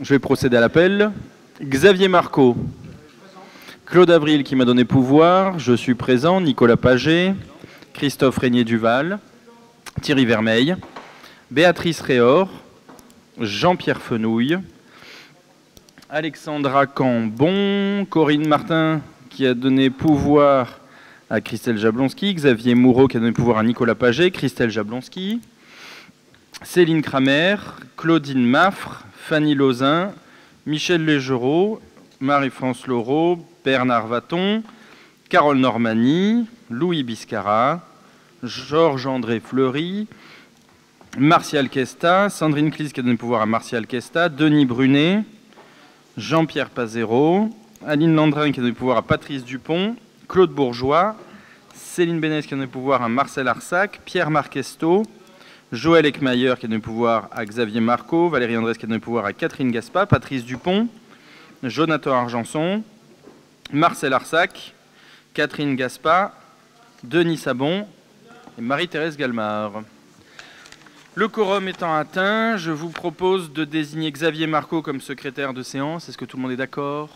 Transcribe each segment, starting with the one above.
Je vais procéder à l'appel. Xavier Marco. Claude Avril qui m'a donné pouvoir. Je suis présent. Nicolas Paget. Christophe Régnier-Duval. Thierry Vermeil. Béatrice Réor. Jean-Pierre Fenouille. Alexandra Cambon. Corinne Martin qui a donné pouvoir à Christelle Jablonski. Xavier Moureau qui a donné pouvoir à Nicolas Paget. Christelle Jablonski. Céline Kramer. Claudine Maffre. Fanny Lauzin, Michel Légereau, Marie-France Laureau, Bernard Vaton, Carole Normani, Louis Biscara, Georges-André Fleury, Martial Questa, Sandrine Clis qui a donné pouvoir à Martial Questa, Denis Brunet, Jean-Pierre Pazero, Aline Landrin qui a donné pouvoir à Patrice Dupont, Claude Bourgeois, Céline Bénès qui a donné pouvoir à Marcel Arsac, Pierre Marquesto, Joël Eckmayer qui a donné pouvoir à Xavier Marco, Valérie Andrès qui a donné pouvoir à Catherine Gaspa, Patrice Dupont, Jonathan Argenson, Marcel Arsac, Catherine Gaspa, Denis Sabon et Marie-Thérèse Galmard. Le quorum étant atteint, je vous propose de désigner Xavier Marco comme secrétaire de séance. Est-ce que tout le monde est d'accord?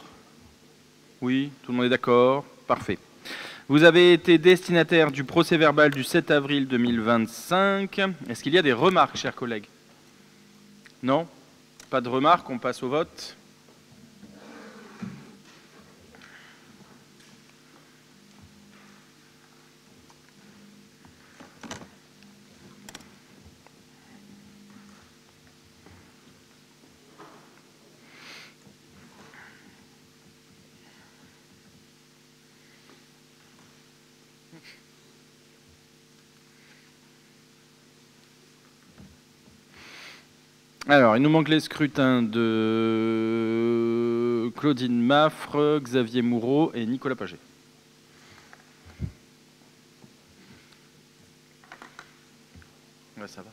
Oui, tout le monde est d'accord. Parfait. Vous avez été destinataire du procès-verbal du 7 avril 2025. Est-ce qu'il y a des remarques, chers collègues? Non? Pas de remarques, on passe au vote. Alors, il nous manque les scrutins de Claudine Maffre, Xavier Moureau et Nicolas Paget. Ouais, ça va.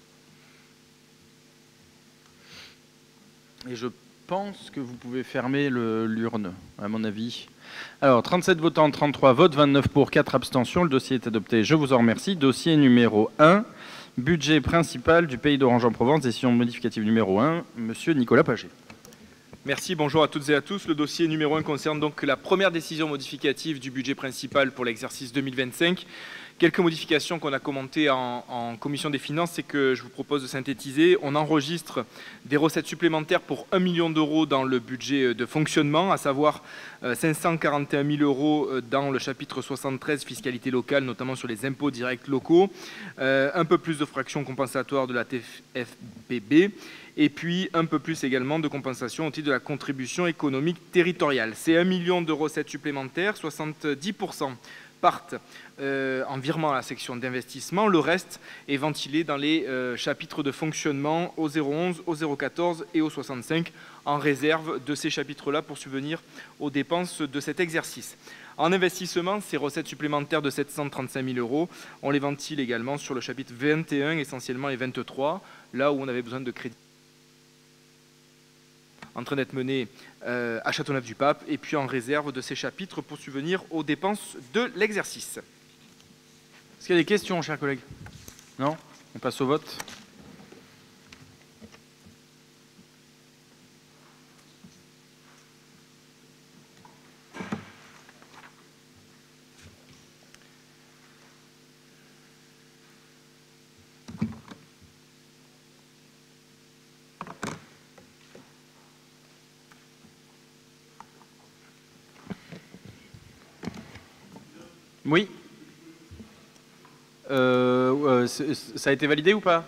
Et je pense que vous pouvez fermer l'urne, à mon avis. Alors, 37 votants, 33 votes, 29 pour, 4 abstentions. Le dossier est adopté. Je vous en remercie. Dossier numéro 1. Budget principal du Pays d'Orange-en-Provence, décision modificative numéro 1, Monsieur Nicolas Paget. Merci, bonjour à toutes et à tous. Le dossier numéro 1 concerne donc la première décision modificative du budget principal pour l'exercice 2025. Quelques modifications qu'on a commentées en commission des finances et que je vous propose de synthétiser. On enregistre des recettes supplémentaires pour 1 million d'euros dans le budget de fonctionnement, à savoir 541 000 euros dans le chapitre 73, fiscalité locale, notamment sur les impôts directs locaux, un peu plus de fractions compensatoires de la TFPB, et puis un peu plus également de compensation au titre de la contribution économique territoriale. C'est 1 million de recettes supplémentaires, 70% partent en virement à la section d'investissement. Le reste est ventilé dans les chapitres de fonctionnement au 011, au 014 et au 65, en réserve de ces chapitres-là pour subvenir aux dépenses de cet exercice. En investissement, ces recettes supplémentaires de 735 000 euros, on les ventile également sur le chapitre 21, essentiellement et 23, là où on avait besoin de crédits en train d'être mené à Châteauneuf-du-Pape, et puis en réserve de ces chapitres pour subvenir aux dépenses de l'exercice. Est-ce qu'il y a des questions, chers collègues? Non? On passe au vote. Oui. Ça a été validé ou pas?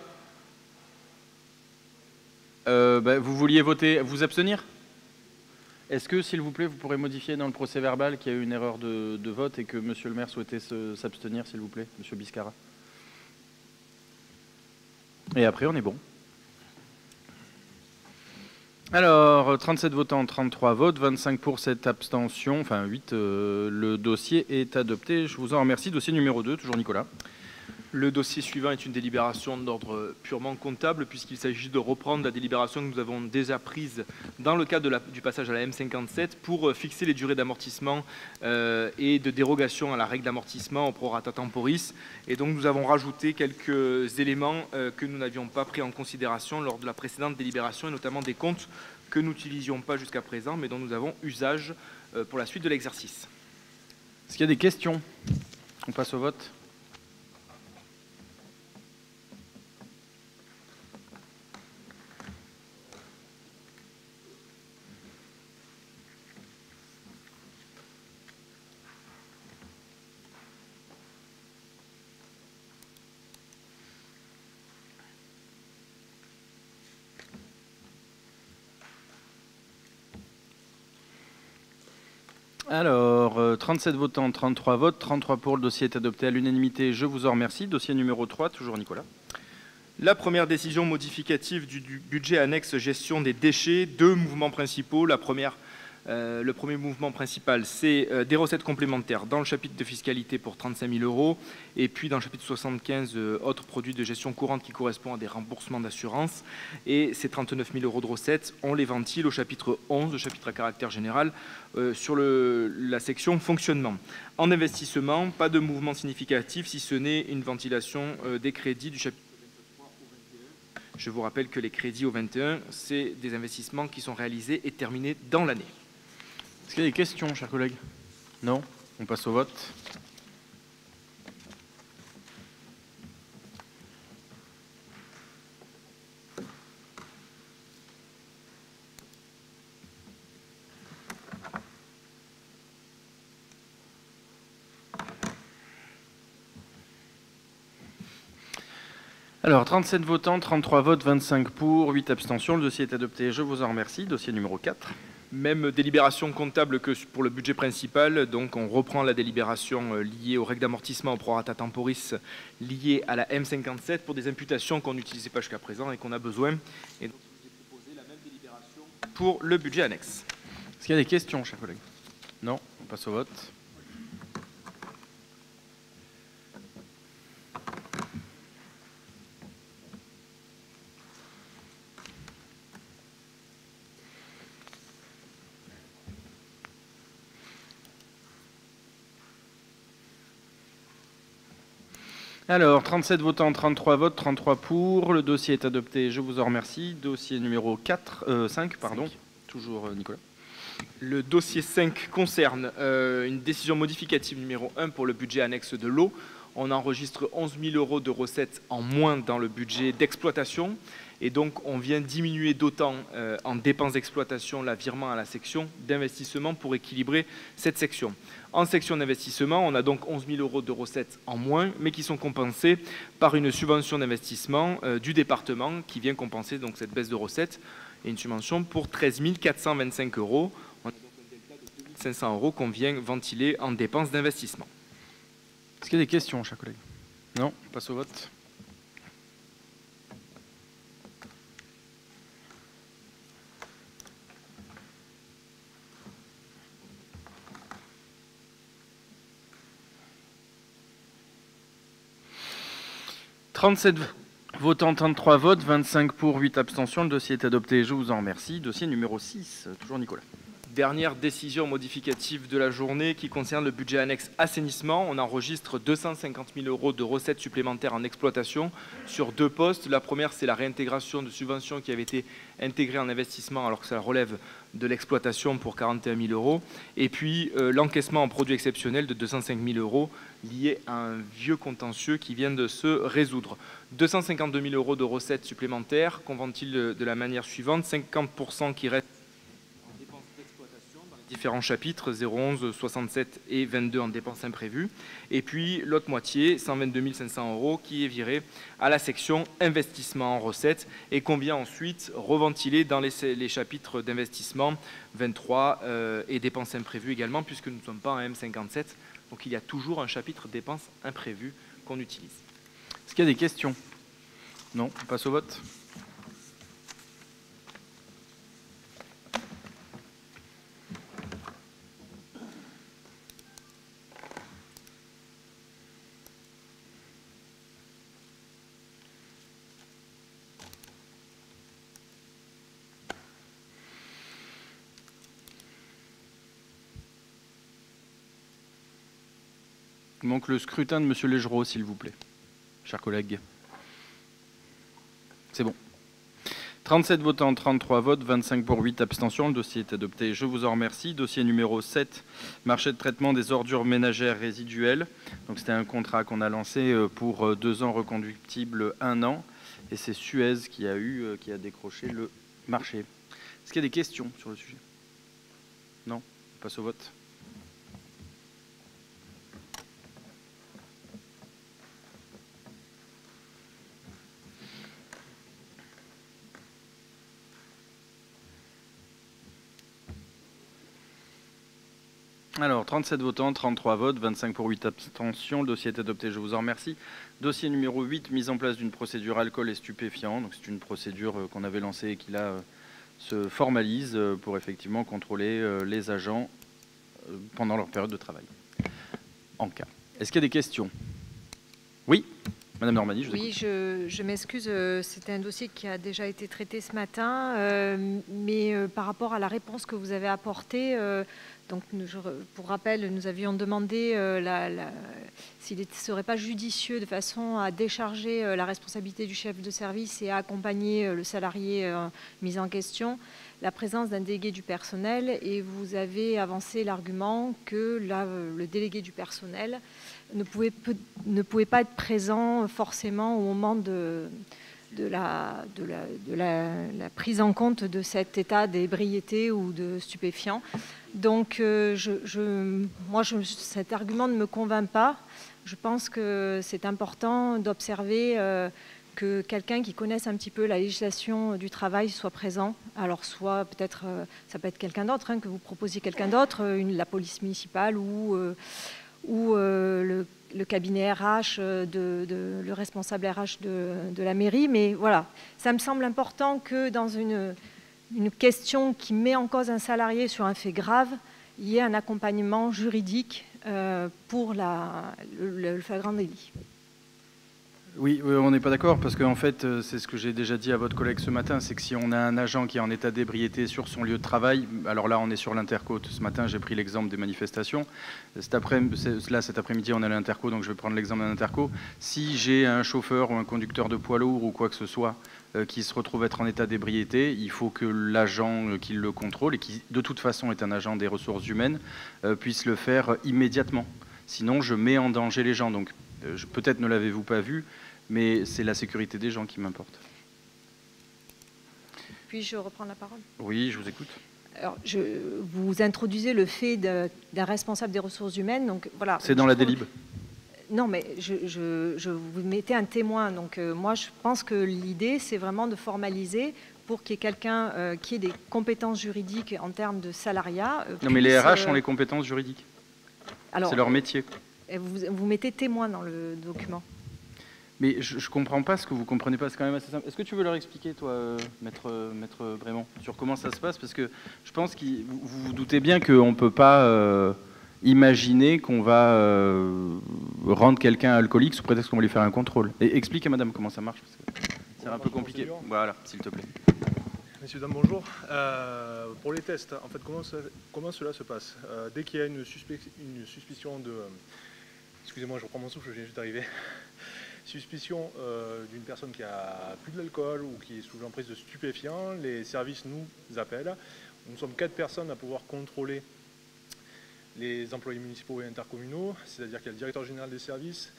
Vous vouliez voter, vous abstenir? Est-ce que, s'il vous plaît, vous pourrez modifier dans le procès-verbal qu'il y a eu une erreur de vote et que Monsieur le maire souhaitait s'abstenir, s'il vous plaît, Monsieur Biscara? Et après, on est bon. Alors, 37 votants, 33 votes, 25 pour cette abstention, enfin 8, le dossier est adopté. Je vous en remercie. Dossier numéro 2, toujours Nicolas. Le dossier suivant est une délibération d'ordre purement comptable, puisqu'il s'agit de reprendre la délibération que nous avons déjà prise dans le cadre du passage à la M57 pour fixer les durées d'amortissement et de dérogation à la règle d'amortissement au prorata temporis. Et donc nous avons rajouté quelques éléments que nous n'avions pas pris en considération lors de la précédente délibération, et notamment des comptes que nous n'utilisions pas jusqu'à présent, mais dont nous avons usage pour la suite de l'exercice. Est-ce qu'il y a des questions? On passe au vote. Alors, 37 votants, 33 votes, 33 pour, le dossier est adopté à l'unanimité, je vous en remercie. Dossier numéro 3, toujours Nicolas. La première décision modificative du budget annexe gestion des déchets, deux mouvements principaux. Le premier mouvement principal, c'est des recettes complémentaires dans le chapitre de fiscalité pour 35 000 €, et puis dans le chapitre 75, autres produits de gestion courante qui correspondent à des remboursements d'assurance. Et ces 39 000 € de recettes, on les ventile au chapitre 11, le chapitre à caractère général, sur la section fonctionnement. En investissement, pas de mouvement significatif, si ce n'est une ventilation des crédits du chapitre. Je vous rappelle que les crédits au 21, c'est des investissements qui sont réalisés et terminés dans l'année. Est-ce qu'il y a des questions, chers collègues? Non? On passe au vote. Alors, 37 votants, 33 votes, 25 pour, 8 abstentions. Le dossier est adopté, je vous en remercie. Dossier numéro 4. Même délibération comptable que pour le budget principal. Donc, on reprend la délibération liée aux règles d'amortissement au prorata temporis liées à la M57 pour des imputations qu'on n'utilisait pas jusqu'à présent et qu'on a besoin. Et donc, je vous ai proposé la même délibération pour le budget annexe. Est-ce qu'il y a des questions, chers collègues? Non? On passe au vote. Alors, 37 votants, 33 votes, 33 pour. Le dossier est adopté, je vous en remercie. Dossier numéro 5, toujours Nicolas. Le dossier 5 concerne une décision modificative numéro 1 pour le budget annexe de l'eau. On enregistre 11 000 € de recettes en moins dans le budget d'exploitation. Et donc, on vient diminuer d'autant en dépenses d'exploitation la virement à la section d'investissement pour équilibrer cette section. En section d'investissement, on a donc 11 000 € de recettes en moins, mais qui sont compensées par une subvention d'investissement du département qui vient compenser donc cette baisse de recettes et une subvention pour 13 425 €. On a donc un delta de 2 500 € qu'on vient ventiler en dépenses d'investissement. Est-ce qu'il y a des questions, chers collègues? Non? On passe au vote. « 37 votants, 33 votes, 25 pour, 8 abstentions. Le dossier est adopté, je vous en remercie. Dossier numéro 6, toujours Nicolas. Dernière décision modificative de la journée qui concerne le budget annexe assainissement. On enregistre 250 000 € de recettes supplémentaires en exploitation sur deux postes. La première, c'est la réintégration de subventions qui avaient été intégrées en investissement alors que ça relève de l'exploitation pour 41 000 €. Et puis l'encaissement en produits exceptionnels de 205 000 € lié à un vieux contentieux qui vient de se résoudre. 252 000 € de recettes supplémentaires qu'on ventile de la manière suivante. 50% qui restent différents chapitres, 011, 67 et 22 en dépenses imprévues. Et puis l'autre moitié, 122 500 € qui est viré à la section investissement en recettes et qu'on vient ensuite reventiler dans les chapitres d'investissement 23 et dépenses imprévues également, puisque nous ne sommes pas en M57. Donc il y a toujours un chapitre dépenses imprévues qu'on utilise. Est-ce qu'il y a des questions? Non, on passe au vote. Il manque le scrutin de M. Légereau, s'il vous plaît, chers collègues. C'est bon. 37 votants, 33 votes, 25 pour, 8 abstentions. Le dossier est adopté. Je vous en remercie. Dossier numéro 7, marché de traitement des ordures ménagères résiduelles. Donc c'était un contrat qu'on a lancé pour 2 ans reconductible 1 an. Et c'est Suez qui a décroché le marché. Est-ce qu'il y a des questions sur le sujet? Non? On passe au vote. Alors, 37 votants, 33 votes, 25 pour, 8 abstentions. Le dossier est adopté, je vous en remercie. Dossier numéro 8, mise en place d'une procédure alcool et stupéfiants. Donc, c'est une procédure qu'on avait lancée et qui là se formalise pour effectivement contrôler les agents pendant leur période de travail. En cas. Est-ce qu'il y a des questions? Oui, Madame Normandie, je vous écoute. Oui, je m'excuse, c'était un dossier qui a déjà été traité ce matin, mais par rapport à la réponse que vous avez apportée, donc, pour rappel, nous avions demandé s'il ne serait pas judicieux de façon à décharger la responsabilité du chef de service et à accompagner le salarié mis en question, la présence d'un délégué du personnel, et vous avez avancé l'argument que le délégué du personnel ne pouvait pas être présent forcément au moment de la prise en compte de cet état d'ébriété ou de stupéfiant. Donc, cet argument ne me convainc pas. Je pense que c'est important d'observer que quelqu'un qui connaisse un petit peu la législation du travail soit présent. Alors, soit peut-être, ça peut être quelqu'un d'autre, que vous proposiez quelqu'un d'autre, la police municipale ou le cabinet RH, le responsable RH de la mairie. Mais voilà, ça me semble important que dans une question qui met en cause un salarié sur un fait grave, il y ait un accompagnement juridique pour le flagrant délit. Oui, on n'est pas d'accord parce qu'en fait, c'est ce que j'ai déjà dit à votre collègue ce matin, c'est que si on a un agent qui est en état d'ébriété sur son lieu de travail, alors là on est sur l'interco. Ce matin j'ai pris l'exemple des manifestations. Cet après-midi on a l'interco, donc je vais prendre l'exemple d'un interco. Si j'ai un chauffeur ou un conducteur de poids lourd ou quoi que ce soit qui se retrouve être en état d'ébriété, il faut que l'agent qui le contrôle, et qui de toute façon est un agent des ressources humaines, puisse le faire immédiatement. Sinon je mets en danger les gens. Donc peut-être ne l'avez-vous pas vu, mais c'est la sécurité des gens qui m'importe. Puis-je reprendre la parole? Oui, je vous écoute. Alors, vous introduisez le fait d'un responsable des ressources humaines. Donc, voilà, c'est dans la délib. Non, mais je vous mettez un témoin. Donc, moi, je pense que l'idée, c'est vraiment de formaliser pour qu'il y ait quelqu'un qui ait des compétences juridiques en termes de salariat. Non, mais les RH ont les compétences juridiques. C'est leur métier. Vous mettez témoin dans le document. Mais je ne comprends pas ce que vous ne comprenez pas, c'est quand même assez simple. Est-ce que tu veux leur expliquer, toi, maître Brémond, sur comment ça se passe? Parce que je pense que vous vous doutez bien qu'on ne peut pas imaginer qu'on va rendre quelqu'un alcoolique sous prétexte qu'on va lui faire un contrôle. Et explique à madame comment ça marche, parce que c'est un peu compliqué. Voilà, s'il te plaît. Messieurs, dames, bonjour. Pour les tests, en fait, comment cela se passe? Dès qu'il y a une suspicion de... Excusez-moi, je reprends mon souffle, je viens juste d'arriver. Suspicion d'une personne qui a plus de l'alcool ou qui est sous l'emprise de stupéfiants, les services nous appellent. Nous sommes 4 personnes à pouvoir contrôler les employés municipaux et intercommunaux, c'est-à-dire qu'il y a le directeur général des services,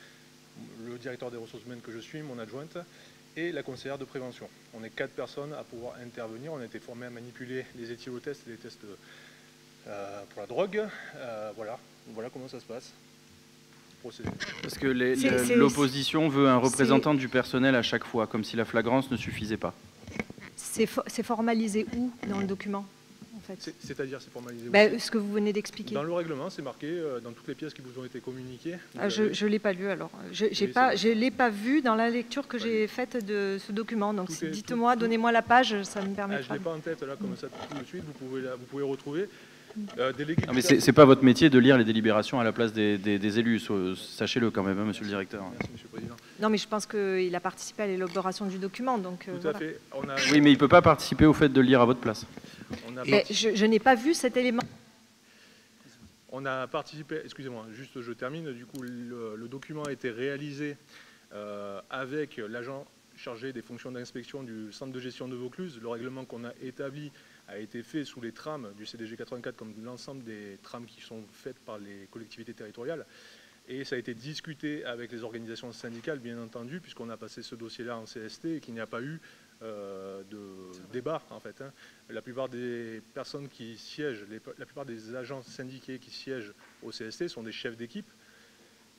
le directeur des ressources humaines que je suis, mon adjointe, et la conseillère de prévention. On est 4 personnes à pouvoir intervenir. On a été formés à manipuler les éthylotests et les tests pour la drogue. Voilà comment ça se passe. Parce que l'opposition veut un représentant du personnel à chaque fois, comme si la flagrance ne suffisait pas. C'est formalisé où dans le document, en fait? C'est-à-dire, c'est formalisé où? Ce que vous venez d'expliquer. Dans le règlement, c'est marqué dans toutes les pièces qui vous ont été communiquées. Je ne l'ai pas lu alors. Je ne l'ai pas vu dans la lecture que j'ai faite de ce document. Donc dites-moi, donnez-moi la page, ça me permettra. Je ne l'ai pas en tête là comme ça tout de suite, vous pouvez retrouver. Non, mais c'est pas votre métier de lire les délibérations à la place des élus, sachez-le quand même, hein, monsieur le directeur. Merci, monsieur le président. Non, mais je pense qu'il a participé à l'élaboration du document. Donc, tout voilà. à fait. Oui, mais il ne peut pas participer au fait de le lire à votre place. Je n'ai pas vu cet élément. On a participé, excusez-moi, juste je termine, du coup le document a été réalisé avec l'agent chargé des fonctions d'inspection du centre de gestion de Vaucluse. Le règlement qu'on a établi a été fait sous les trams du CDG 84, comme l'ensemble des trams qui sont faites par les collectivités territoriales. Et ça a été discuté avec les organisations syndicales, bien entendu, puisqu'on a passé ce dossier-là en CST et qu'il n'y a pas eu de débat, en fait. La plupart des personnes qui siègent, la plupart des agents syndiqués qui siègent au CST sont des chefs d'équipe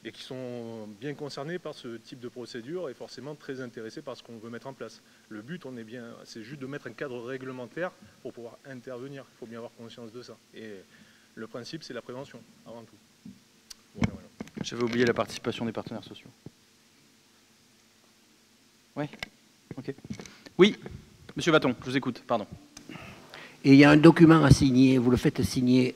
et qui sont bien concernés par ce type de procédure et forcément très intéressés par ce qu'on veut mettre en place. Le but, c'est juste de mettre un cadre réglementaire pour pouvoir intervenir. Il faut bien avoir conscience de ça. Et le principe, c'est la prévention, avant tout. Voilà. J'avais oublié la participation des partenaires sociaux. Oui, ok. Oui, Monsieur Baton, je vous écoute, pardon. Et il y a un document à signer, vous le faites signer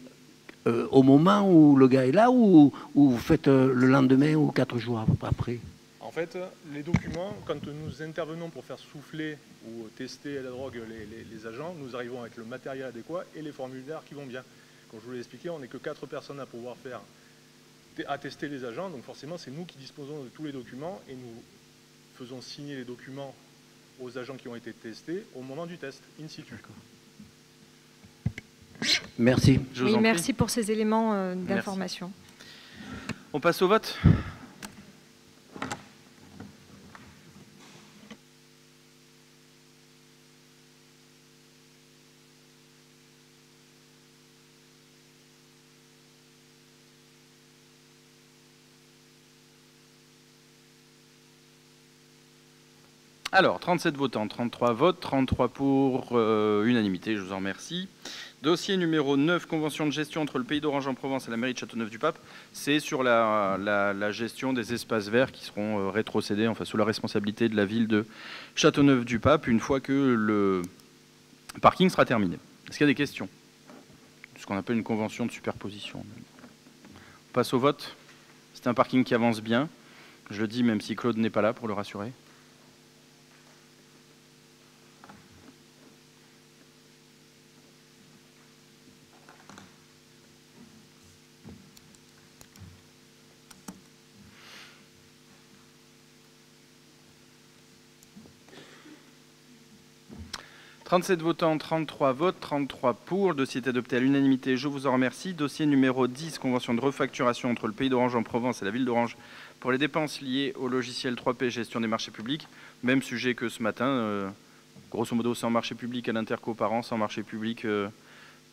au moment où le gars est là ou vous faites le lendemain ou 4 jours après? En fait, les documents, quand nous intervenons pour faire souffler ou tester la drogue les agents, nous arrivons avec le matériel adéquat et les formulaires qui vont bien. Comme je vous l'ai expliqué, on n'est que 4 personnes à pouvoir tester les agents, donc forcément c'est nous qui disposons de tous les documents et nous faisons signer les documents aux agents qui ont été testés au moment du test, in situ. Merci. Oui, merci pour ces éléments d'information. On passe au vote. Alors, 37 votants, 33 votes, 33 pour unanimité, je vous en remercie. Dossier numéro 9, convention de gestion entre le Pays d'Orange en Provence et la mairie de Châteauneuf-du-Pape. C'est sur la gestion des espaces verts qui seront rétrocédés, enfin sous la responsabilité de la ville de Châteauneuf-du-Pape, une fois que le parking sera terminé. Est-ce qu'il y a des questions? Ce qu'on appelle une convention de superposition. On passe au vote. C'est un parking qui avance bien. Je le dis même si Claude n'est pas là pour le rassurer. « 37 votants, 33 votes, 33 pour. Le dossier est adopté à l'unanimité. Je vous en remercie. Dossier numéro 10, convention de refacturation entre le Pays d'Orange en Provence et la ville d'Orange pour les dépenses liées au logiciel 3P gestion des marchés publics. Même sujet que ce matin. Grosso modo, 100 marchés publics à l'Interco par an, 100 marchés publics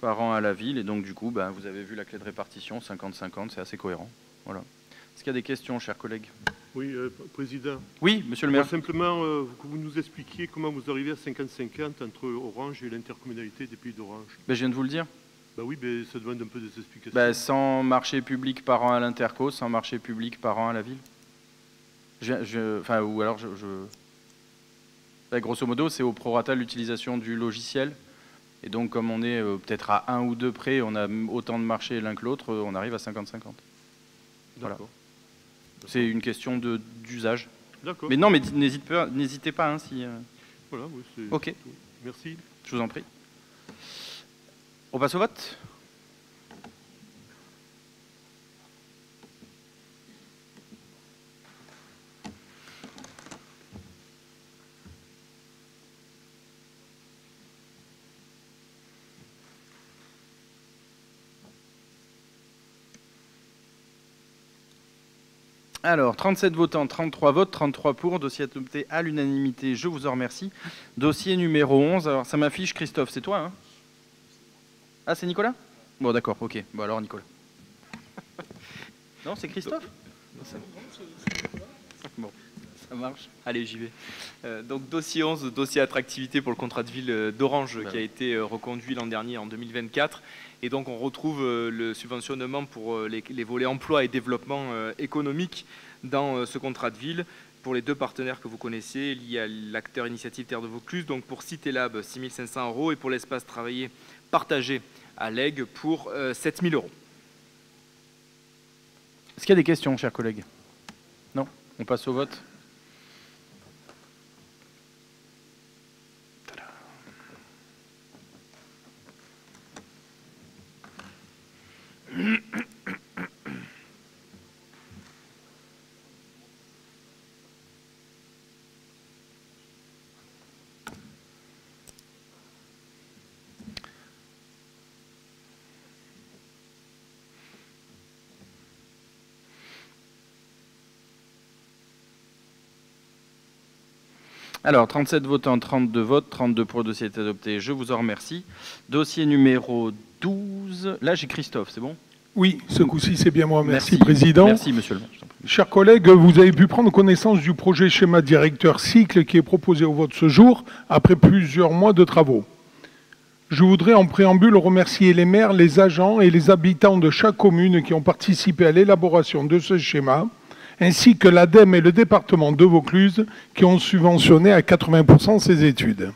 par an à la ville. Et donc, du coup, vous avez vu la clé de répartition, 50-50, c'est assez cohérent. Voilà. Est-ce qu'il y a des questions, chers collègues? Oui, Président. Oui, Monsieur le maire. Simplement, que vous nous expliquiez comment vous arrivez à 50-50 entre Orange et l'intercommunalité des Pays d'Orange. Je viens de vous le dire. Oui, mais ça demande un peu des explications. 100 marchés publics par an à l'Interco, 100 marchés publics par an à la ville. Grosso modo, c'est au prorata l'utilisation du logiciel. Et donc, comme on est peut-être à 1 ou 2 près, on a autant de marchés l'un que l'autre, on arrive à 50-50. Voilà. C'est une question d'usage. D'accord. Mais non, mais n'hésitez pas. Si, Voilà, oui, c'est ok. tout. Merci. Je vous en prie. On passe au vote. Alors, 37 votants, 33 votes, 33 pour, dossier adopté à l'unanimité, je vous en remercie. Dossier numéro 11, alors ça m'affiche Christophe, c'est toi, hein? Ah, c'est Nicolas? Bon, d'accord, ok. Bon, alors Nicolas. Non, c'est Christophe? Bon, ça marche. Allez, j'y vais. Donc, dossier 11, dossier attractivité pour le contrat de ville d'Orange qui a été reconduit l'an dernier, en 2024. Et donc, on retrouve le subventionnement pour les volets emploi et développement économique dans ce contrat de ville pour les 2 partenaires que vous connaissez, liés à l'acteur Initiative Terre de Vaucluse, donc pour Citélab, 6 500 €, et pour l'espace travaillé partagé à l'EG pour 7 000 €. Est-ce qu'il y a des questions, chers collègues? Non? On passe au vote. Alors, 37 votants, 32 votes, 32 pour, le dossier est adopté. Je vous en remercie. Dossier numéro 12. Là, j'ai Christophe, c'est bon? Oui, ce coup-ci, c'est bien moi. Merci, Président. Merci, Monsieur le maire. Chers collègues, vous avez pu prendre connaissance du projet schéma directeur cycle qui est proposé au vote ce jour, après plusieurs mois de travaux. Je voudrais en préambule remercier les maires, les agents et les habitants de chaque commune qui ont participé à l'élaboration de ce schéma, ainsi que l'ADEME et le département de Vaucluse qui ont subventionné à 80% ces études.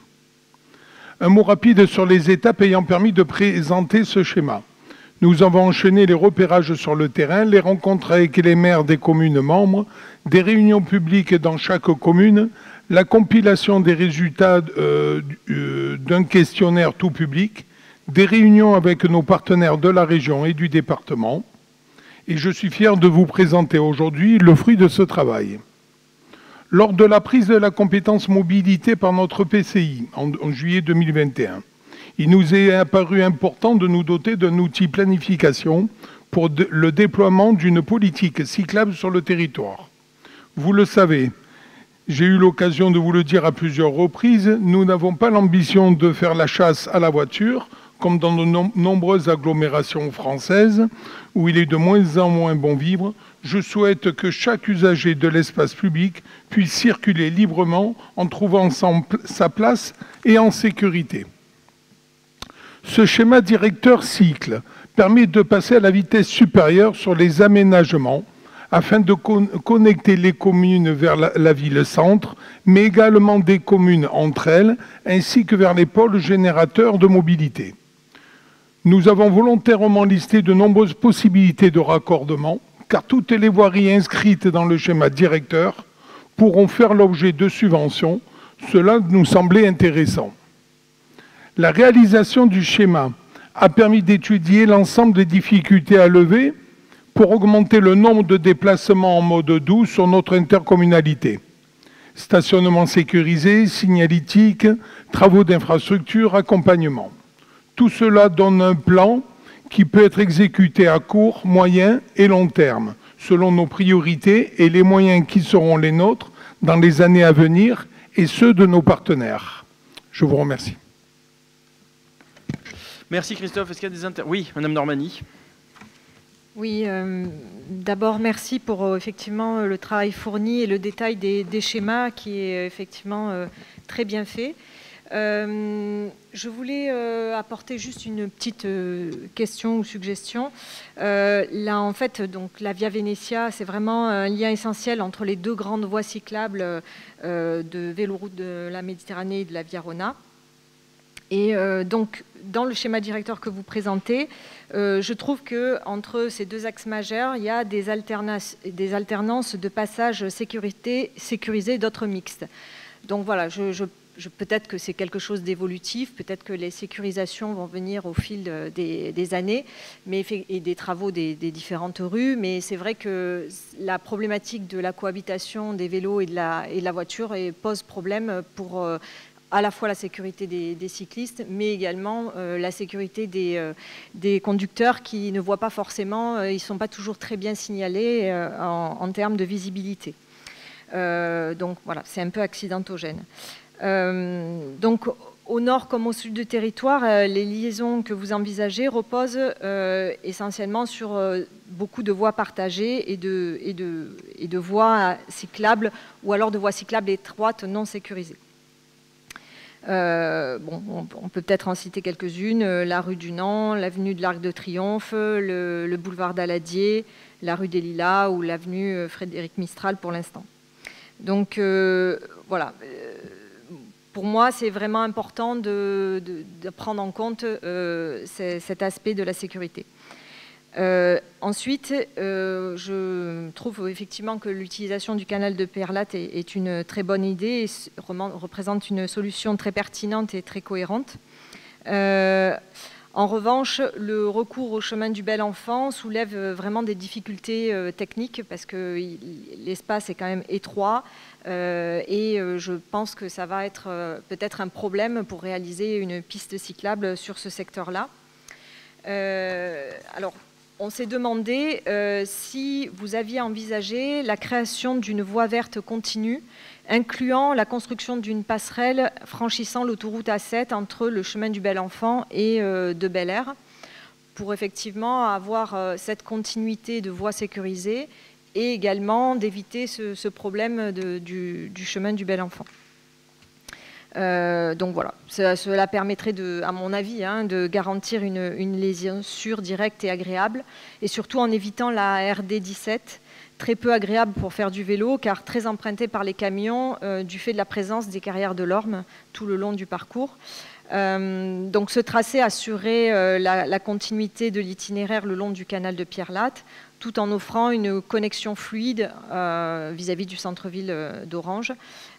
Un mot rapide sur les étapes ayant permis de présenter ce schéma. Nous avons enchaîné les repérages sur le terrain, les rencontres avec les maires des communes membres, des réunions publiques dans chaque commune, la compilation des résultats d'un questionnaire tout public, des réunions avec nos partenaires de la région et du département. Et je suis fier de vous présenter aujourd'hui le fruit de ce travail. Lors de la prise de la compétence mobilité par notre PCI en juillet 2021, il nous est apparu important de nous doter d'un outil planification pour le déploiement d'une politique cyclable sur le territoire. Vous le savez, j'ai eu l'occasion de vous le dire à plusieurs reprises, nous n'avons pas l'ambition de faire la chasse à la voiture, comme dans de nombreuses agglomérations françaises, où il est de moins en moins bon vivre. Je souhaite que chaque usager de l'espace public puisse circuler librement en trouvant sa place et en sécurité. Ce schéma directeur cycle permet de passer à la vitesse supérieure sur les aménagements afin de connecter les communes vers la ville-centre, mais également des communes entre elles, ainsi que vers les pôles générateurs de mobilité. Nous avons volontairement listé de nombreuses possibilités de raccordement, car toutes les voiries inscrites dans le schéma directeur pourront faire l'objet de subventions. Cela nous semblait intéressant. La réalisation du schéma a permis d'étudier l'ensemble des difficultés à lever pour augmenter le nombre de déplacements en mode doux sur notre intercommunalité. Stationnement sécurisé, signalétique, travaux d'infrastructure, accompagnement. Tout cela donne un plan qui peut être exécuté à court, moyen et long terme, selon nos priorités et les moyens qui seront les nôtres dans les années à venir et ceux de nos partenaires. Je vous remercie. Merci Christophe. Est-ce qu'il y a des Oui, Madame Normani. Oui, d'abord merci pour effectivement le travail fourni et le détail des schémas qui est effectivement très bien fait. Je voulais apporter juste une petite question ou suggestion. Là, en fait, donc, la Via Venetia, c'est vraiment un lien essentiel entre les deux grandes voies cyclables de Véloroute de la Méditerranée et de la Via Rona. Et donc, dans le schéma directeur que vous présentez, je trouve qu'entre ces deux axes majeurs, il y a des alternances de passages sécurisés et d'autres mixtes. Donc voilà, peut-être que c'est quelque chose d'évolutif, peut-être que les sécurisations vont venir au fil des années et des travaux des différentes rues, mais c'est vrai que la problématique de la cohabitation des vélos et de la voiture pose problème pour à la fois la sécurité des cyclistes, mais également la sécurité des conducteurs qui ne voient pas forcément, ils ne sont pas toujours très bien signalés en termes de visibilité. Donc voilà, c'est un peu accidentogène. Donc au nord comme au sud du territoire, les liaisons que vous envisagez reposent essentiellement sur beaucoup de voies partagées et de voies cyclables ou alors de voies cyclables étroites non sécurisées. On peut peut-être en citer quelques-unes, la rue du Nant, l'avenue de l'Arc de Triomphe, le boulevard d'Aladier, la rue des Lilas ou l'avenue Frédéric Mistral pour l'instant. Donc voilà, pour moi c'est vraiment important de prendre en compte cet aspect de la sécurité. Ensuite, je trouve effectivement que l'utilisation du canal de Perlate est une très bonne idée et représente une solution très pertinente et très cohérente. En revanche, le recours au chemin du Bel Enfant soulève vraiment des difficultés techniques parce que l'espace est quand même étroit et je pense que ça va être peut-être un problème pour réaliser une piste cyclable sur ce secteur-là. Alors, on s'est demandé si vous aviez envisagé la création d'une voie verte continue, incluant la construction d'une passerelle franchissant l'autoroute A7 entre le chemin du Bel-Enfant et de Bel-Air, pour effectivement avoir cette continuité de voie sécurisée et également d'éviter ce problème du chemin du Bel-Enfant. Donc voilà, cela permettrait, à mon avis, de garantir une liaison sûre, directe et agréable, et surtout en évitant la RD 17, très peu agréable pour faire du vélo, car très empruntée par les camions du fait de la présence des carrières de l'Orme tout le long du parcours. Donc ce tracé assurait la continuité de l'itinéraire le long du canal de Pierre-Latte, tout en offrant une connexion fluide vis-à-vis du centre-ville d'Orange.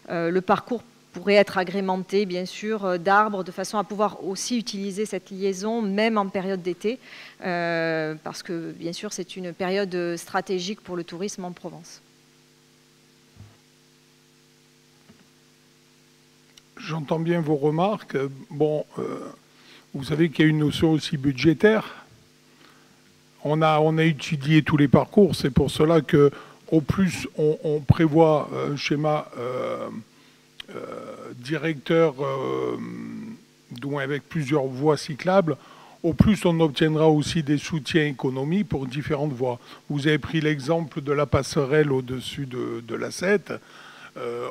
Le parcours pourrait être agrémenté, bien sûr, d'arbres, de façon à pouvoir aussi utiliser cette liaison, même en période d'été, parce que, bien sûr, c'est une période stratégique pour le tourisme en Provence. J'entends bien vos remarques. Bon, vous savez qu'il y a une notion aussi budgétaire. On a étudié tous les parcours. C'est pour cela qu'au plus on prévoit un schéma directeur avec plusieurs voies cyclables, au plus on obtiendra aussi des soutiens économiques pour différentes voies. Vous avez pris l'exemple de la passerelle au-dessus de la 7.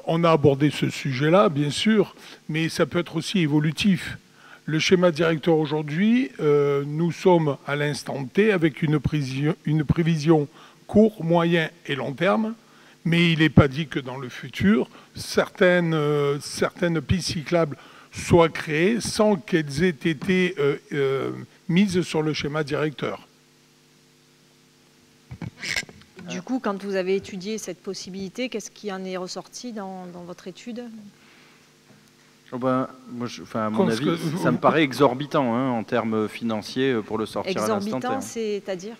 On a abordé ce sujet-là, bien sûr, mais ça peut être aussi évolutif. Le schéma directeur aujourd'hui, nous sommes à l'instant T avec une prévision court, moyen et long terme, mais il n'est pas dit que dans le futur, certaines pistes cyclables soient créées sans qu'elles aient été mises sur le schéma directeur. Du coup, quand vous avez étudié cette possibilité, qu'est-ce qui en est ressorti dans votre étude ? À mon avis, ça me paraît exorbitant en termes financiers pour le sortir à l'instant T. Exorbitant, c'est-à-dire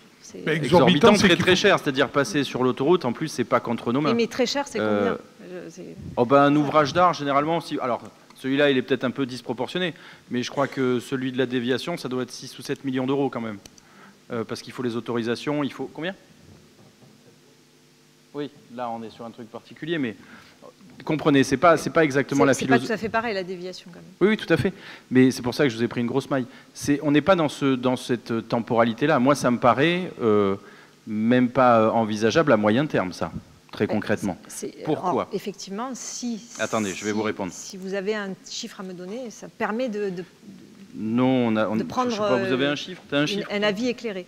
exorbitant, c'est très cher, c'est-à-dire passer sur l'autoroute, en plus, c'est pas contre nos mains. Mais très cher, c'est combien un ouvrage d'art, généralement, alors celui-là, il est peut-être un peu disproportionné, mais je crois que celui de la déviation, ça doit être 6 ou 7 millions d'euros quand même. Parce qu'il faut les autorisations, il faut... Combien ? Oui, là, on est sur un truc particulier, mais... Comprenez, c'est pas exactement la philosophie. C'est pas tout à fait pareil, la déviation, quand même. Oui, tout à fait. Mais c'est pour ça que je vous ai pris une grosse maille. On n'est pas dans cette temporalité-là. Moi, ça me paraît même pas envisageable à moyen terme, ça, très concrètement. Pourquoi ? Alors, effectivement, Attendez, je vais vous répondre. Si vous avez un chiffre à me donner, ça permet de non, de prendre je sais pas, vous avez un chiffre, un avis éclairé.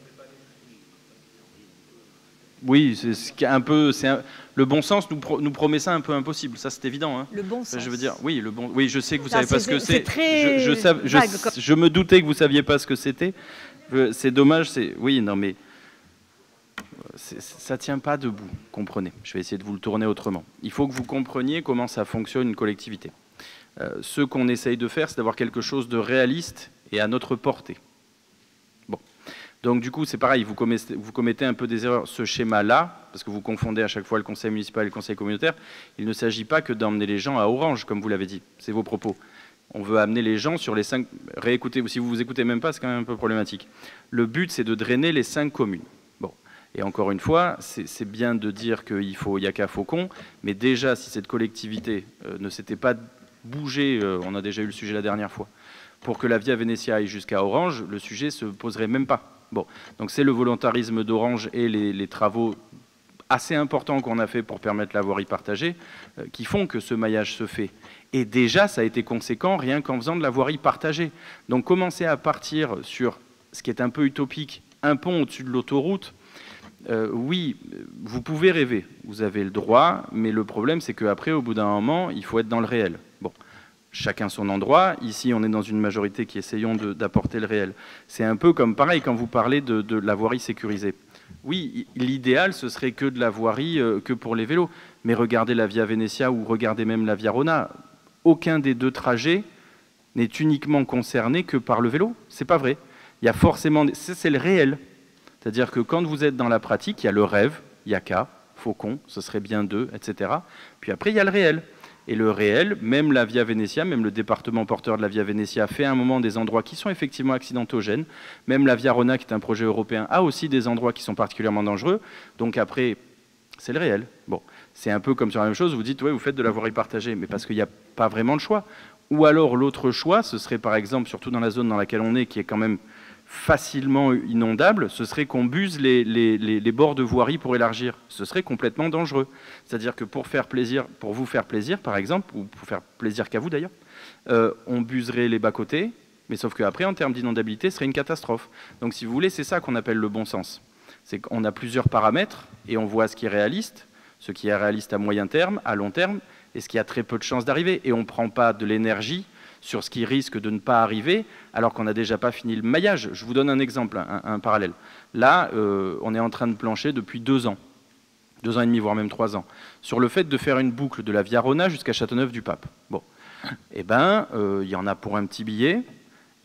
Oui, c'est un peu... Le bon sens nous promet ça un peu impossible, ça c'est évident. Le bon sens. Je veux dire, oui, je sais que vous savez pas ce que c'est. Très je me doutais que vous saviez pas ce que c'était. C'est dommage, oui, non mais ça tient pas debout. Comprenez. Je vais essayer de vous le tourner autrement. Il faut que vous compreniez comment ça fonctionne une collectivité. Ce qu'on essaye de faire, c'est d'avoir quelque chose de réaliste et à notre portée. Donc du coup, c'est pareil, vous commettez un peu des erreurs. Ce schéma-là, parce que vous confondez à chaque fois le conseil municipal et le conseil communautaire, il ne s'agit pas que d'emmener les gens à Orange, comme vous l'avez dit. C'est vos propos. On veut amener les gens sur les 5... Réécoutez, si vous vous écoutez même pas, c'est quand même un peu problématique. Le but, c'est de drainer les 5 communes. Bon. Et encore une fois, c'est bien de dire qu'il n'y a qu'à Faucon, mais déjà, si cette collectivité ne s'était pas bougée, on a déjà eu le sujet la dernière fois, pour que la Via Venetia aille jusqu'à Orange, le sujet ne se poserait même pas. Bon, donc c'est le volontarisme d'Orange et les travaux assez importants qu'on a fait pour permettre la voirie partagée qui font que ce maillage se fait. Et déjà, ça a été conséquent rien qu'en faisant de la voirie partagée. Donc commencer à partir sur ce qui est un peu utopique, un pont au-dessus de l'autoroute, oui, vous pouvez rêver, vous avez le droit, mais le problème c'est qu'après, au bout d'un moment, il faut être dans le réel. Bon. Chacun son endroit. Ici, on est dans une majorité qui essayons d'apporter le réel. C'est un peu comme pareil quand vous parlez de la voirie sécurisée. Oui, l'idéal, ce serait que de la voirie que pour les vélos. Mais regardez la Via Venetia ou regardez même la Via Rona. Aucun des deux trajets n'est uniquement concerné que par le vélo. C'est pas vrai. Il y a forcément... C'est le réel. C'est-à-dire que quand vous êtes dans la pratique, il y a le rêve, il y a K, Faucon, ce serait bien 2, etc. Puis après, il y a le réel. Et le réel, même la Via Venezia, même le département porteur de la Via Venezia fait à un moment des endroits qui sont effectivement accidentogènes. Même la Via Rona, qui est un projet européen, a aussi des endroits qui sont particulièrement dangereux. Donc après, c'est le réel. Bon, c'est un peu comme sur la même chose, vous dites, ouais, vous faites de la voirie partagée, mais parce qu'il n'y a pas vraiment de choix. Ou alors l'autre choix, ce serait par exemple, surtout dans la zone dans laquelle on est, qui est quand même facilement inondable, ce serait qu'on buse les bords de voirie pour élargir. Ce serait complètement dangereux. C'est-à-dire que pour vous faire plaisir, par exemple, ou pour faire plaisir qu'à vous d'ailleurs, on buserait les bas-côtés, mais sauf qu'après, en termes d'inondabilité, ce serait une catastrophe. Donc si vous voulez, c'est ça qu'on appelle le bon sens. C'est qu'on a plusieurs paramètres et on voit ce qui est réaliste, ce qui est réaliste à moyen terme, à long terme, et ce qui a très peu de chances d'arriver. Et on ne prend pas de l'énergie sur ce qui risque de ne pas arriver, alors qu'on n'a déjà pas fini le maillage. Je vous donne un exemple, un parallèle. Là, on est en train de plancher depuis 2 ans. 2 ans et demi, voire même 3 ans, sur le fait de faire une boucle de la Via Rona jusqu'à Châteauneuf-du-Pape. Bon, eh ben, y en a pour un petit billet.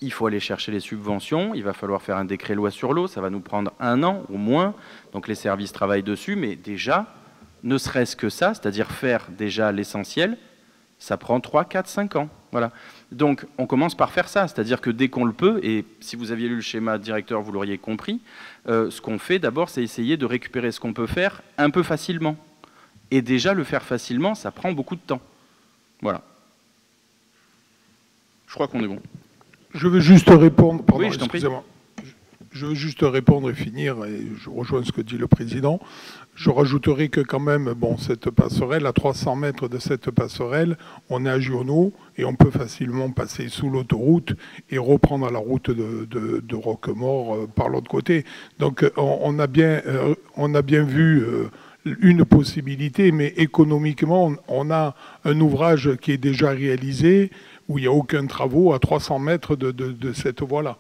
Il faut aller chercher les subventions. Il va falloir faire un décret loi sur l'eau. Ça va nous prendre 1 an au moins. Donc les services travaillent dessus, mais déjà, ne serait-ce que ça, c'est-à-dire faire déjà l'essentiel, ça prend 3, 4, 5 ans. Voilà. Donc on commence par faire ça, c'est-à-dire que dès qu'on le peut, et si vous aviez lu le schéma directeur, vous l'auriez compris, ce qu'on fait d'abord, c'est essayer de récupérer ce qu'on peut faire un peu facilement. Et déjà, le faire facilement, ça prend beaucoup de temps. Voilà. Je crois qu'on est bon. Je veux juste répondre. Pardon, oui, je t'en prie. Je veux juste répondre et finir, et je rejoins ce que dit le président. Je rajouterai que quand même, bon, cette passerelle, à 300 mètres de cette passerelle, on est à Giono et on peut facilement passer sous l'autoroute et reprendre la route de Roquemaure par l'autre côté. Donc on a bien vu une possibilité, mais économiquement, on a un ouvrage qui est déjà réalisé où il n'y a aucun travaux à 300 mètres de cette voie-là.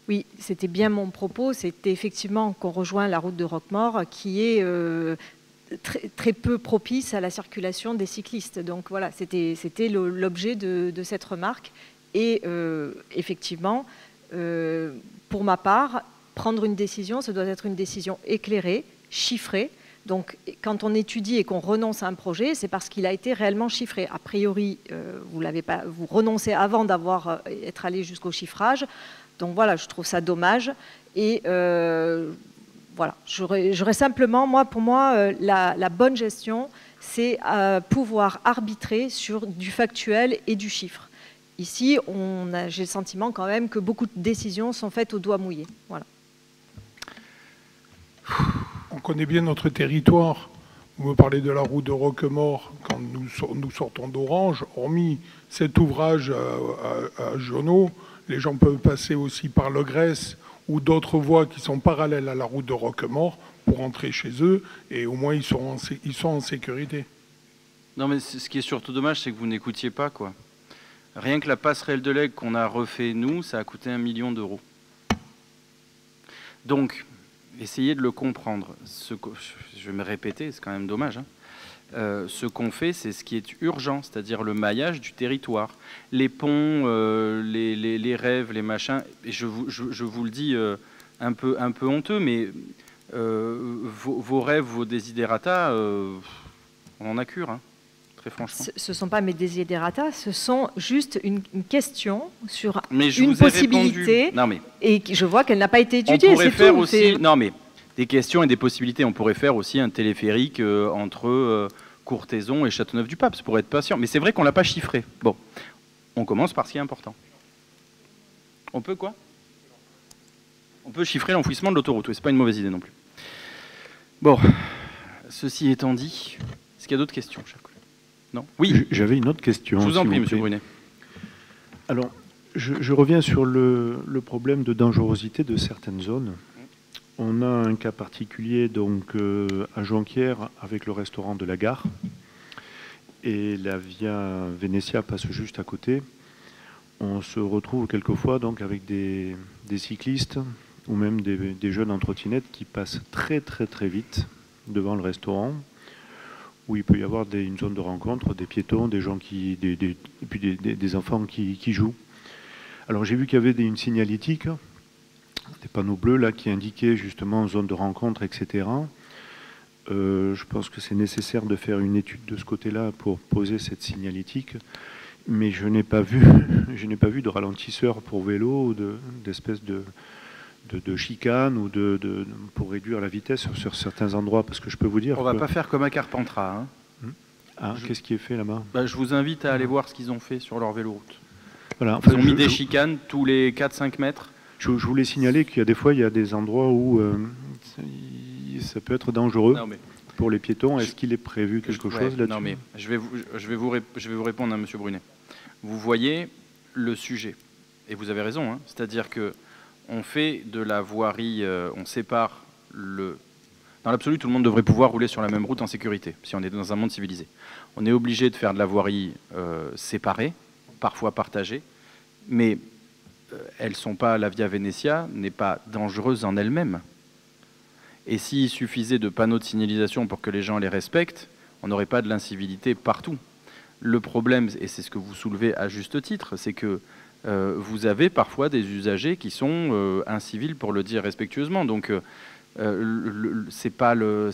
Oui, c'était bien mon propos. C'était effectivement qu'on rejoint la route de Roquemaure qui est très peu propice à la circulation des cyclistes. Donc voilà, c'était l'objet de cette remarque. Et effectivement, pour ma part, prendre une décision, ça doit être une décision éclairée, chiffrée. Donc quand on étudie et qu'on renonce à un projet, c'est parce qu'il a été réellement chiffré. A priori, vous renoncez avant d'être allé jusqu'au chiffrage. Donc voilà, je trouve ça dommage. Et voilà, j'aurais simplement, pour moi, la bonne gestion, c'est pouvoir arbitrer sur du factuel et du chiffre. Ici, j'ai le sentiment quand même que beaucoup de décisions sont faites au doigt mouillé. Voilà. On connaît bien notre territoire. Vous me parlez de la route de Roquemaure quand nous sortons d'Orange. Hormis cet ouvrage à Giono, les gens peuvent passer aussi par le Grèce ou d'autres voies qui sont parallèles à la route de Roquemaure pour rentrer chez eux et au moins ils sont en sécurité. Non mais ce qui est surtout dommage, c'est que vous n'écoutiez pas, quoi. Rien que la passerelle de l'Aigle qu'on a refait nous, ça a coûté 1 million d'euros. Donc, essayez de le comprendre. Je vais me répéter, c'est quand même dommage, hein. Ce qu'on fait, c'est ce qui est urgent, c'est-à-dire le maillage du territoire. Les ponts, les rêves, les machins, et je vous le dis un peu honteux, mais vos rêves, vos desiderata, on en a cure, hein, très franchement. Ce ne sont pas mes desiderata, ce sont juste une question sur mais je une vous ai possibilité, répondu. Non, mais et je vois qu'elle n'a pas été étudiée, on pourrait c'est faire tout. Aussi, non mais... Des questions et des possibilités. On pourrait faire aussi un téléphérique entre Courthézon et Châteauneuf-du-Pape, ça pourrait être patient. Mais c'est vrai qu'on ne l'a pas chiffré. Bon, on commence par ce qui est important. On peut quoi? On peut chiffrer l'enfouissement de l'autoroute, oui, c'est pas une mauvaise idée non plus. Bon, ceci étant dit, est-ce qu'il y a d'autres questions, chers collègues? Non? Oui. J'avais une autre question. Je vous en prie, monsieur Brunet. Alors, je reviens sur le problème de dangerosité de certaines zones. On a un cas particulier donc à Jonquière avec le restaurant de la gare et la Via Venezia passe juste à côté. On se retrouve quelquefois donc avec des cyclistes ou même des jeunes en trottinette qui passent très vite devant le restaurant où il peut y avoir une zone de rencontre, des piétons, des gens et puis des enfants qui jouent. Alors j'ai vu qu'il y avait une signalétique, des panneaux bleus là qui indiquaient justement zone de rencontre, etc. Je pense que c'est nécessaire de faire une étude de ce côté-là pour poser cette signalétique, mais je n'ai pas vu de ralentisseur pour vélo ou d'espèce de chicane ou pour réduire la vitesse sur certains endroits, parce que je peux vous dire... On va pas faire comme à Carpentras. Hein. Qu'est-ce qui est fait là-bas? Je vous invite à aller voir ce qu'ils ont fait sur leur véloroute. Voilà, Ils ont mis des chicanes tous les 4-5 mètres. Je voulais signaler qu'il y a des fois, il y a des endroits où ça peut être dangereux pour les piétons. Est-ce qu'il est prévu quelque chose là-dessus? Non, mais je vais vous répondre à M. Brunet. Vous voyez le sujet, et vous avez raison, hein, c'est-à-dire que on fait de la voirie, on sépare le... Dans l'absolu, tout le monde devrait pouvoir rouler sur la même route en sécurité, si on est dans un monde civilisé. On est obligé de faire de la voirie séparée, parfois partagée, mais la Via Venezia n'est pas dangereuse en elle-même. Et s'il suffisait de panneaux de signalisation pour que les gens les respectent, on n'aurait pas de l'incivilité partout. Le problème, et c'est ce que vous soulevez à juste titre, c'est que vous avez parfois des usagers qui sont incivils, pour le dire respectueusement. Donc, c'est pas le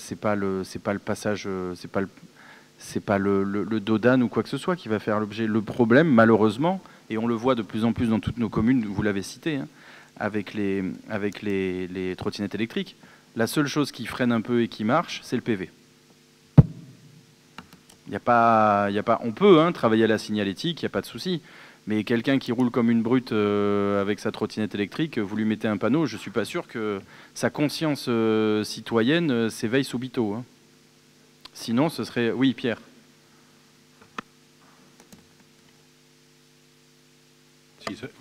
passage, c'est pas le dodan ou quoi que ce soit qui va faire l'objet. Le problème, malheureusement, et on le voit de plus en plus dans toutes nos communes, vous l'avez cité, hein, avec les trottinettes électriques, la seule chose qui freine un peu et qui marche, c'est le PV. On peut travailler à la signalétique, il n'y a pas de souci. Mais quelqu'un qui roule comme une brute avec sa trottinette électrique, vous lui mettez un panneau, je ne suis pas sûr que sa conscience citoyenne s'éveille subito. Hein. Sinon, ce serait... Oui, Pierre.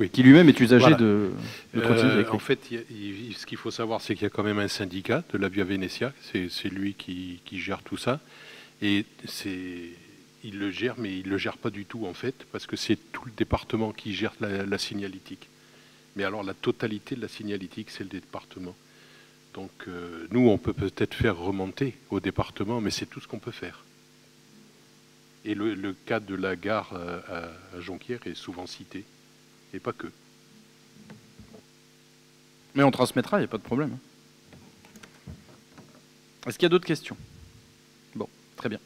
Oui. Qui lui-même est usager de trottinette électrique. En fait, ce qu'il faut savoir, c'est qu'il y a quand même un syndicat de la Via Venezia. C'est lui qui gère tout ça. Et il le gère, mais il ne le gère pas du tout, en fait, parce que c'est tout le département qui gère la signalétique. Mais alors, la totalité de la signalétique, c'est le département. Donc, nous, on peut peut-être faire remonter au département, mais c'est tout ce qu'on peut faire. Et le cas de la gare à Jonquière est souvent cité, et pas que. Mais on transmettra, il n'y a pas de problème. Est-ce qu'il y a d'autres questions? Bon, très bien.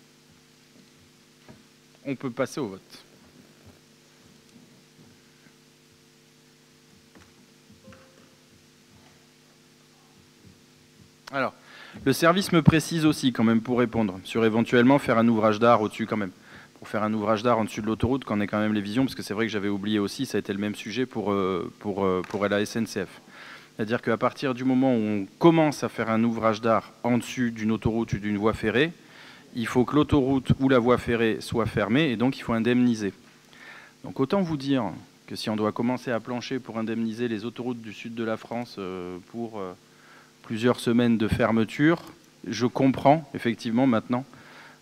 On peut passer au vote. Alors, le service me précise aussi, quand même, pour répondre, sur éventuellement faire un ouvrage d'art au-dessus, quand même. Pour faire un ouvrage d'art en dessus de l'autoroute, qu'on ait quand même les visions, parce que c'est vrai que j'avais oublié aussi, ça a été le même sujet pour la SNCF. C'est-à-dire qu'à partir du moment où on commence à faire un ouvrage d'art en dessus d'une autoroute ou d'une voie ferrée, il faut que l'autoroute ou la voie ferrée soit fermée, et donc il faut indemniser. Donc autant vous dire que si on doit commencer à plancher pour indemniser les autoroutes du sud de la France pour plusieurs semaines de fermeture, je comprends effectivement maintenant,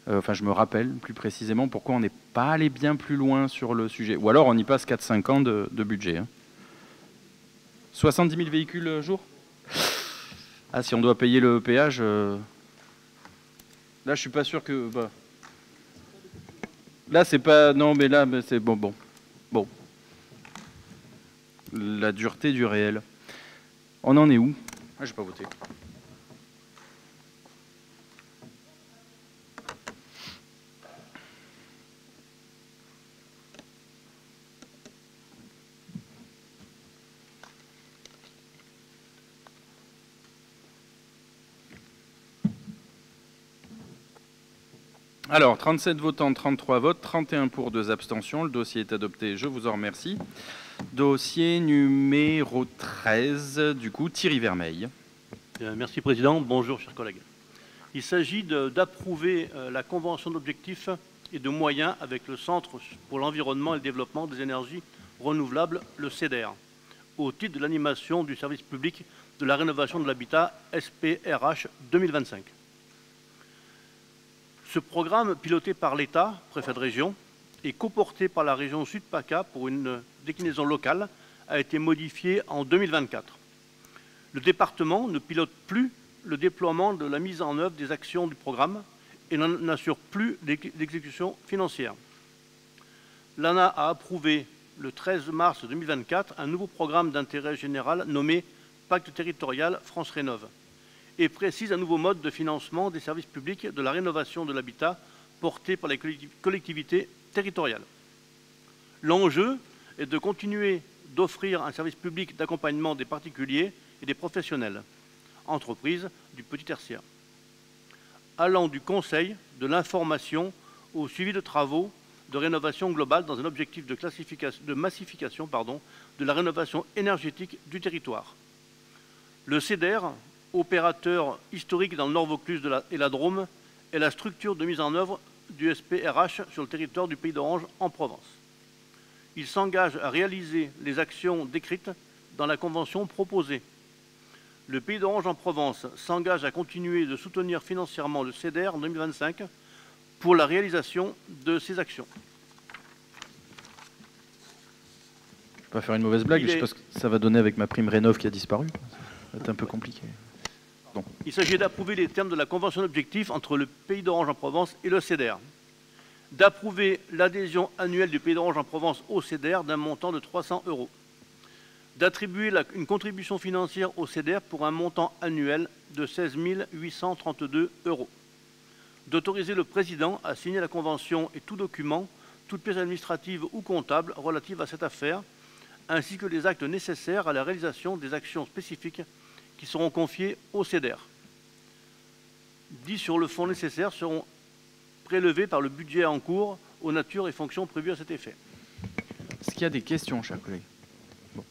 je me rappelle plus précisément pourquoi on n'est pas allé bien plus loin sur le sujet. Ou alors on y passe 4-5 ans de budget. Hein. 70 000 véhicules jour? Ah, si on doit payer le péage... Là, je suis pas sûr que... Là, c'est pas... Non, mais là, c'est... Bon. La dureté du réel. On en est où? Ah, j'ai pas voté. Alors, 37 votants, 33 votes, 31 pour, 2 abstentions. Le dossier est adopté, je vous en remercie. Dossier numéro 13, du coup, Thierry Vermeil. Merci Président, bonjour chers collègues. Il s'agit d'approuver la convention d'objectifs et de moyens avec le Centre pour l'environnement et le développement des énergies renouvelables, le CEDER, au titre de l'animation du service public de la rénovation de l'habitat SPRH 2025. Ce programme, piloté par l'État, préfet de région, et coporté par la région Sud-PACA pour une déclinaison locale, a été modifié en 2024. Le département ne pilote plus le déploiement de la mise en œuvre des actions du programme et n'assure plus l'exécution financière. L'ANA a approuvé le 13 mars 2024 un nouveau programme d'intérêt général nommé Pacte territorial France Rénov. et précise un nouveau mode de financement des services publics de la rénovation de l'habitat porté par les collectivités territoriales. L'enjeu est de continuer d'offrir un service public d'accompagnement des particuliers et des professionnels, entreprises du petit tertiaire, allant du conseil, de l'information au suivi de travaux de rénovation globale dans un objectif de massification de la rénovation énergétique du territoire. Le CEDER, opérateur historique dans le Nord Vaucluse et la Drôme, est la structure de mise en œuvre du SPRH sur le territoire du Pays d'Orange en Provence. Il s'engage à réaliser les actions décrites dans la convention proposée. Le Pays d'Orange en Provence s'engage à continuer de soutenir financièrement le CEDER en 2025 pour la réalisation de ces actions. Je ne vais pas faire une mauvaise blague, je sais pas ce que ça va donner avec ma prime Rénov qui a disparu. Ça va être un peu compliqué. Bon. Il s'agit d'approuver les termes de la convention d'objectifs entre le Pays d'Orange en Provence et le CEDER, d'approuver l'adhésion annuelle du Pays d'Orange en Provence au CEDER d'un montant de 300 €, d'attribuer une contribution financière au CEDER pour un montant annuel de 16 832 €, d'autoriser le président à signer la convention et tout document, toute pièce administrative ou comptable relative à cette affaire, ainsi que les actes nécessaires à la réalisation des actions spécifiques qui seront confiées au CEDER. 10 sur le fonds nécessaire seront prélevés par le budget en cours aux natures et fonctions prévues à cet effet. Est-ce qu'il y a des questions, chers collègues? Bon.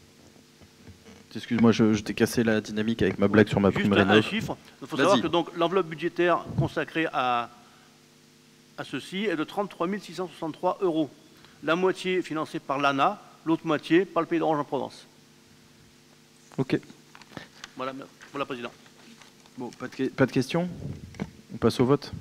Excuse-moi, je t'ai cassé la dynamique avec ma blague sur ma prime Rénov. Juste un chiffre. Il faut savoir que l'enveloppe budgétaire consacrée à ceci est de 33 663 €. La moitié financée par l'ANA, l'autre moitié par le Pays d'Orange en Provence. Ok. Voilà, Président. Bon, pas de questions? On passe au vote.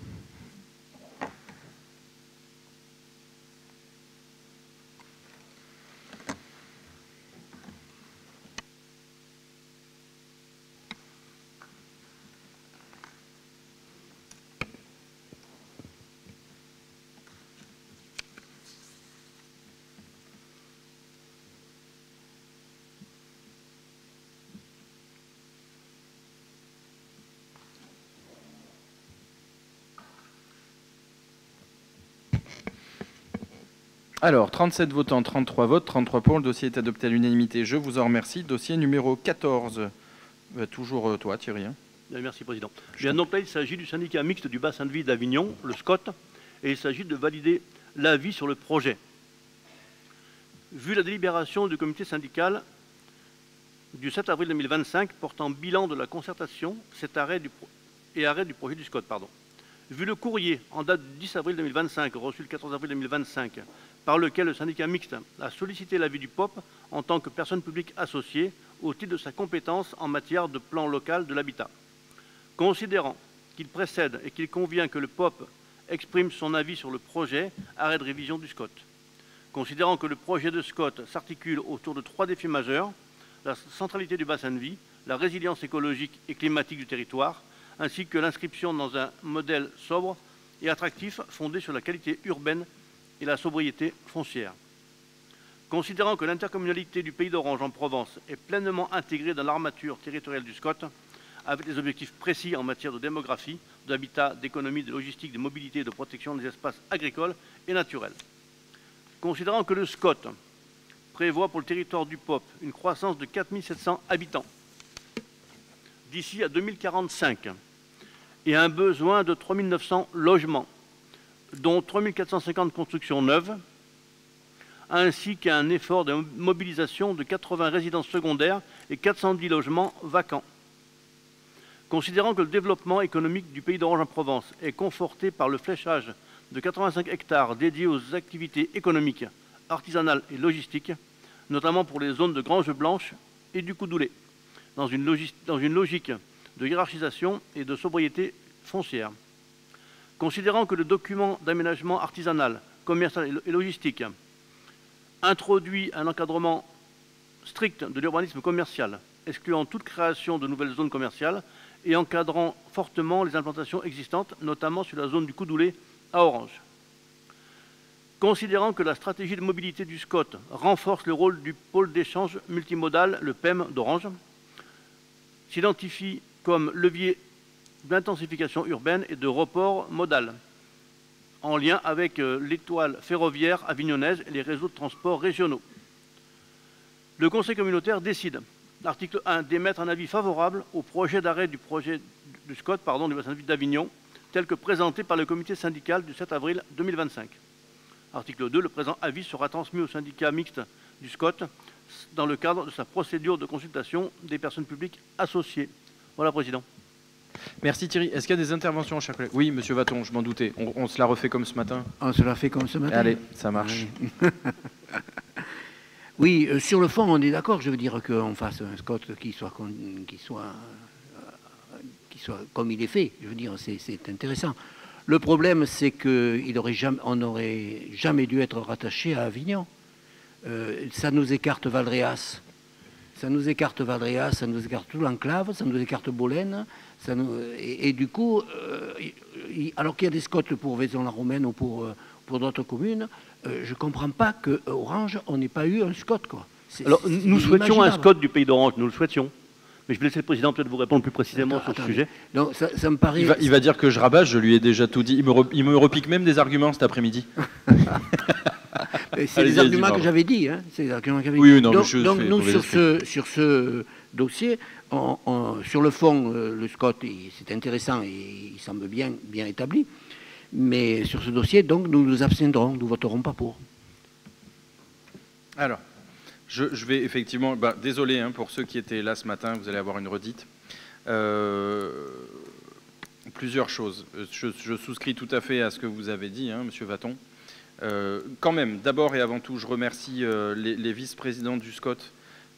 Alors, 37 votants, 33 votes, 33 pour. Le dossier est adopté à l'unanimité. Je vous en remercie. Dossier numéro 14. Toujours toi, Thierry. Merci, Président. Donc là, il s'agit du syndicat mixte du bassin de vie d'Avignon, le SCOT, et il s'agit de valider l'avis sur le projet. Vu la délibération du comité syndical du 7 avril 2025 portant bilan de la concertation arrêt du projet du SCOT, vu le courrier en date du 10 avril 2025, reçu le 14 avril 2025, par lequel le syndicat mixte a sollicité l'avis du POP en tant que personne publique associée au titre de sa compétence en matière de plan local de l'habitat. Considérant qu'il précède et qu'il convient que le POP exprime son avis sur le projet arrêt de révision du SCOT. Considérant que le projet de SCOT s'articule autour de 3 défis majeurs, la centralité du bassin de vie, la résilience écologique et climatique du territoire, ainsi que l'inscription dans un modèle sobre et attractif fondé sur la qualité urbaine et la sobriété foncière. Considérant que l'intercommunalité du Pays d'Orange en Provence est pleinement intégrée dans l'armature territoriale du SCOT, avec des objectifs précis en matière de démographie, d'habitat, d'économie, de logistique, de mobilité et de protection des espaces agricoles et naturels. Considérant que le SCOT prévoit pour le territoire du POP une croissance de 4 700 habitants d'ici à 2045 et un besoin de 3 900 logements, dont 3 450 constructions neuves, ainsi qu'un effort de mobilisation de 80 résidences secondaires et 410 logements vacants. Considérant que le développement économique du Pays d'Orange en Provence est conforté par le fléchage de 85 hectares dédiés aux activités économiques, artisanales et logistiques, notamment pour les zones de Grange Blanche et du Coudoulet, dans une logique de hiérarchisation et de sobriété foncière. Considérant que le document d'aménagement artisanal, commercial et logistique introduit un encadrement strict de l'urbanisme commercial, excluant toute création de nouvelles zones commerciales et encadrant fortement les implantations existantes, notamment sur la zone du Coudoulet à Orange. Considérant que la stratégie de mobilité du SCOT renforce le rôle du pôle d'échange multimodal, le PEM d'Orange, s'identifie comme levier d'intensification urbaine et de report modal, en lien avec l'étoile ferroviaire avignonnaise et les réseaux de transport régionaux. Le Conseil communautaire décide, l'article 1, d'émettre un avis favorable au projet d'arrêt du SCOT du bassin de vie d'Avignon, tel que présenté par le comité syndical du 7 avril 2025. Article 2, le présent avis sera transmis au syndicat mixte du SCOT dans le cadre de sa procédure de consultation des personnes publiques associées. Voilà, Président. Merci Thierry. Est-ce qu'il y a des interventions, chers collègues? Oui, Monsieur Vaton, je m'en doutais. On se la refait comme ce matin? On se la fait comme ce matin. Allez, ça marche. Oui, sur le fond, on est d'accord. Je veux dire qu'on fasse un SCOT qui soit comme il est fait. Je veux dire, c'est intéressant. Le problème, c'est qu'on n'aurait jamais dû être rattaché à Avignon. Ça nous écarte Valdréas. Ça nous écarte Valdréas, ça nous écarte tout l'enclave, ça nous écarte Bolène. Et du coup, alors qu'il y a des SCOT pour Vaison-la-Romaine ou pour d'autres communes, je ne comprends pas qu'à Orange, on n'ait pas eu un SCOT, quoi. Alors, nous souhaitions un SCOT du Pays d'Orange, nous le souhaitions. Mais je vais laisser le Président peut-être vous répondre plus précisément sur ce sujet. Donc, ça me paraît... Il va dire que je rabâche, je lui ai déjà tout dit. Il me repique même des arguments cet après-midi. C'est les arguments que j'avais dit. Hein. C'est les arguments que j'avais dit. Donc nous, sur ce dossier, sur le fond, le SCOT, c'est intéressant et il semble bien établi. Mais sur ce dossier, donc, nous nous abstiendrons, nous ne voterons pas pour. Alors, je vais effectivement... désolé hein, pour ceux qui étaient là ce matin, vous allez avoir une redite. Plusieurs choses. Je souscris tout à fait à ce que vous avez dit, hein, Monsieur Vaton. Quand même, d'abord et avant tout, je remercie les vice-présidents du SCOT,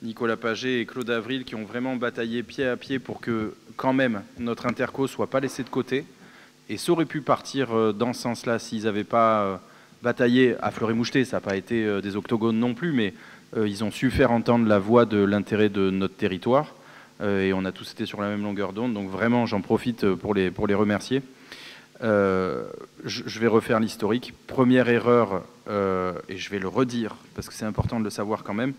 Nicolas Paget et Claude Avril, qui ont vraiment bataillé pied à pied pour que, quand même, notre interco ne soit pas laissé de côté. Et ça aurait pu partir dans ce sens-là s'ils n'avaient pas bataillé à Fleury-Moucheté. Ça n'a pas été des octogones non plus, mais ils ont su faire entendre la voix de l'intérêt de notre territoire. Et on a tous été sur la même longueur d'onde. Donc vraiment, j'en profite pour les remercier. Je vais refaire l'historique. Première erreur, et je vais le redire, parce que c'est important de le savoir quand même,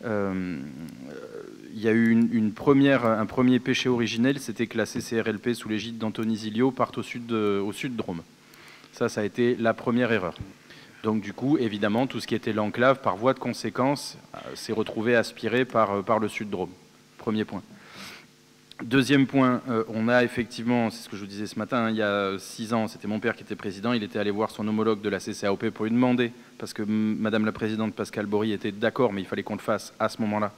il y a eu un premier péché originel, c'était que la CCRLP, sous l'égide d'Anthony Zilio, parte au sud de Drôme. Ça a été la première erreur. Donc du coup, évidemment, tout ce qui était l'enclave, par voie de conséquence, s'est retrouvé aspiré par le sud Drôme. Premier point. Deuxième point, on a effectivement, c'est ce que je vous disais ce matin, hein, il y a 6 ans, c'était mon père qui était président, il était allé voir son homologue de la CCAOP pour lui demander, parce que Madame la Présidente Pascale Bory était d'accord, mais il fallait qu'on le fasse à ce moment-là,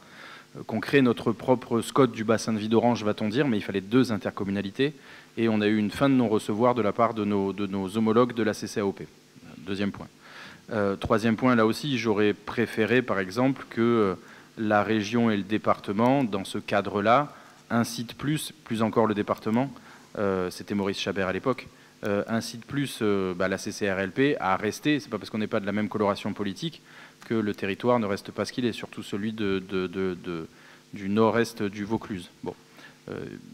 qu'on crée notre propre SCOT du bassin de vie d'Orange, va-t-on dire, mais il fallait 2 intercommunalités, et on a eu une fin de non-recevoir de la part de nos homologues de la CCAOP. Deuxième point. Troisième point, là aussi, j'aurais préféré, par exemple, que la région et le département, dans ce cadre-là, incite plus encore le département, c'était Maurice Chabert à l'époque, incite plus la CCRLP à rester, c'est pas parce qu'on n'est pas de la même coloration politique que le territoire ne reste pas ce qu'il est, surtout celui du nord-est du Vaucluse. Bon,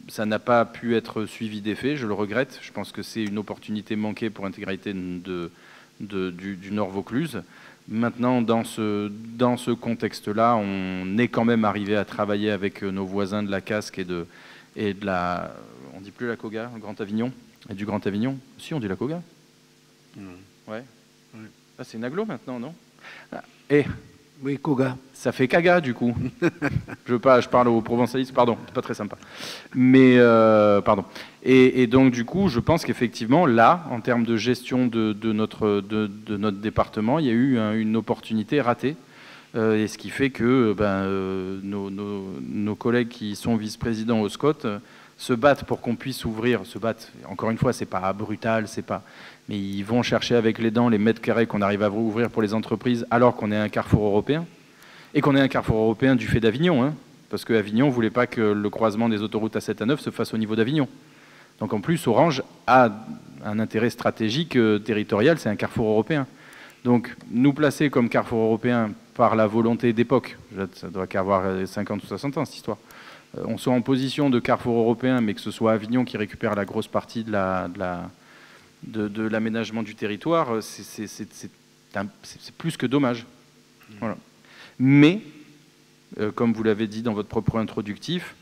ça n'a pas pu être suivi d'effet, je le regrette, je pense que c'est une opportunité manquée pour l'intégralité du Nord Vaucluse. Maintenant, dans ce contexte-là, on est quand même arrivé à travailler avec nos voisins de la Casque et de la... On dit plus la Coga, le Grand Avignon, et du Grand Avignon. Si, on dit la Coga. Ouais. Ah, c'est une agglo maintenant, non? Oui, Coga. Ça fait Caga, du coup. je parle aux provençalistes, pardon, c'est pas très sympa. Mais, pardon. Et donc, du coup, je pense qu'effectivement, là, en termes de gestion de notre département, il y a eu une opportunité ratée. Et ce qui fait que nos collègues qui sont vice-présidents au SCOT se battent pour qu'on puisse ouvrir, encore une fois, c'est pas brutal, mais ils vont chercher avec les dents les mètres carrés qu'on arrive à ouvrir pour les entreprises alors qu'on est un carrefour européen. Et qu'on est un carrefour européen du fait d'Avignon, hein, parce que Avignon ne voulait pas que le croisement des autoroutes A7 A9 se fasse au niveau d'Avignon. Donc en plus, Orange a un intérêt stratégique territorial, c'est un carrefour européen. Donc nous placer comme carrefour européen par la volonté d'époque, ça doit qu'avoir 50 ou 60 ans cette histoire, on soit en position de carrefour européen, mais que ce soit Avignon qui récupère la grosse partie de l'aménagement du territoire, c'est plus que dommage. Voilà. Mais, comme vous l'avez dit dans votre propre introductif,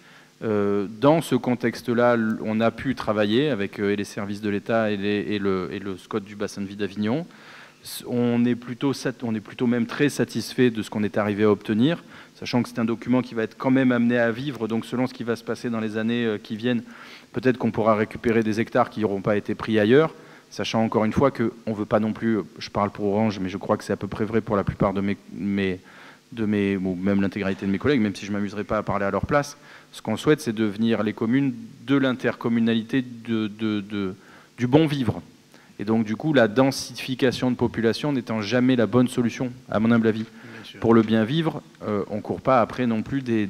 Dans ce contexte-là, on a pu travailler avec les services de l'État et le SCOT du bassin de vie d'Avignon. On est plutôt même très satisfait de ce qu'on est arrivé à obtenir, sachant que c'est un document qui va être quand même amené à vivre, donc selon ce qui va se passer dans les années qui viennent, peut-être qu'on pourra récupérer des hectares qui n'auront pas été pris ailleurs, sachant encore une fois qu'on ne veut pas non plus, je parle pour Orange, mais je crois que c'est à peu près vrai pour la plupart de mes ou même l'intégralité de mes collègues, même si je ne m'amuserai pas à parler à leur place, ce qu'on souhaite, c'est devenir les communes de l'intercommunalité du bon vivre. Et donc, du coup, la densification de population n'étant jamais la bonne solution, à mon humble avis. Pour le bien vivre, on ne court pas après non plus des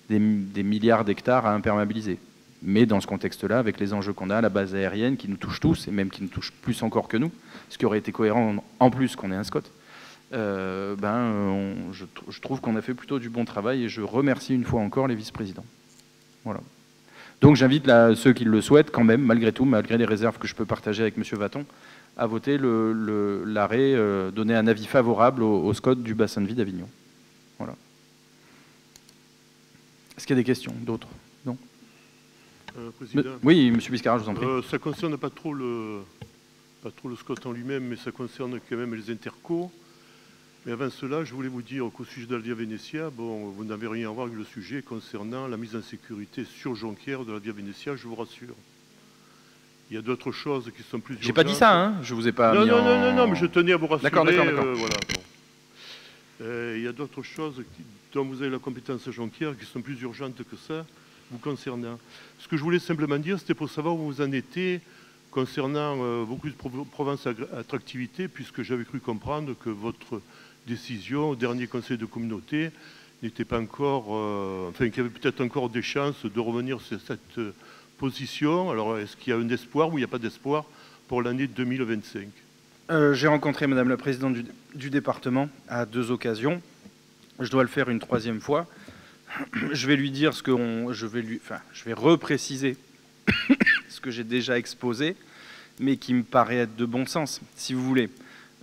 milliards d'hectares à imperméabiliser. Mais dans ce contexte-là, avec les enjeux qu'on a, la base aérienne qui nous touche tous, et même qui nous touche plus encore que nous, ce qui aurait été cohérent en plus qu'on ait un SCOT, je trouve qu'on a fait plutôt du bon travail et je remercie une fois encore les vice-présidents. Voilà. Donc j'invite ceux qui le souhaitent quand même, malgré tout, malgré les réserves que je peux partager avec M. Vaton, à voter l'arrêt, donner un avis favorable au SCOT du bassin de vie d'Avignon. Voilà. Est-ce qu'il y a des questions d'autres? Non. Président, oui, M. Biscarat, je vous en prie. Ça ne concerne pas trop le SCOT en lui-même, mais ça concerne quand même les intercos. Mais avant cela, je voulais vous dire qu'au sujet de la Via Venetia, bon, vous n'avez rien à voir avec le sujet concernant la mise en sécurité sur Jonquière de la Via Venetia, je vous rassure. Il y a d'autres choses qui sont plus urgentes. J'ai pas dit ça, hein. Je vous ai pas mis non, mais je tenais à vous rassurer. D'accord. Voilà, bon. Il y a d'autres choses dont vous avez la compétence à Jonquière qui sont plus urgentes que ça, vous concernant. Ce que je voulais simplement dire, c'était pour savoir où vous en étiez concernant beaucoup de Provence Attractivité, puisque j'avais cru comprendre que votre décision au dernier conseil de communauté n'était pas encore, enfin qu'il y avait peut-être encore des chances de revenir sur cette position. Alors est-ce qu'il y a un espoir ou il n'y a pas d'espoir pour l'année 2025? J'ai rencontré Madame la Présidente du département à 2 occasions. Je dois le faire une 3e fois. Je vais lui dire je vais repréciser ce que j'ai déjà exposé, mais qui me paraît être de bon sens, si vous voulez.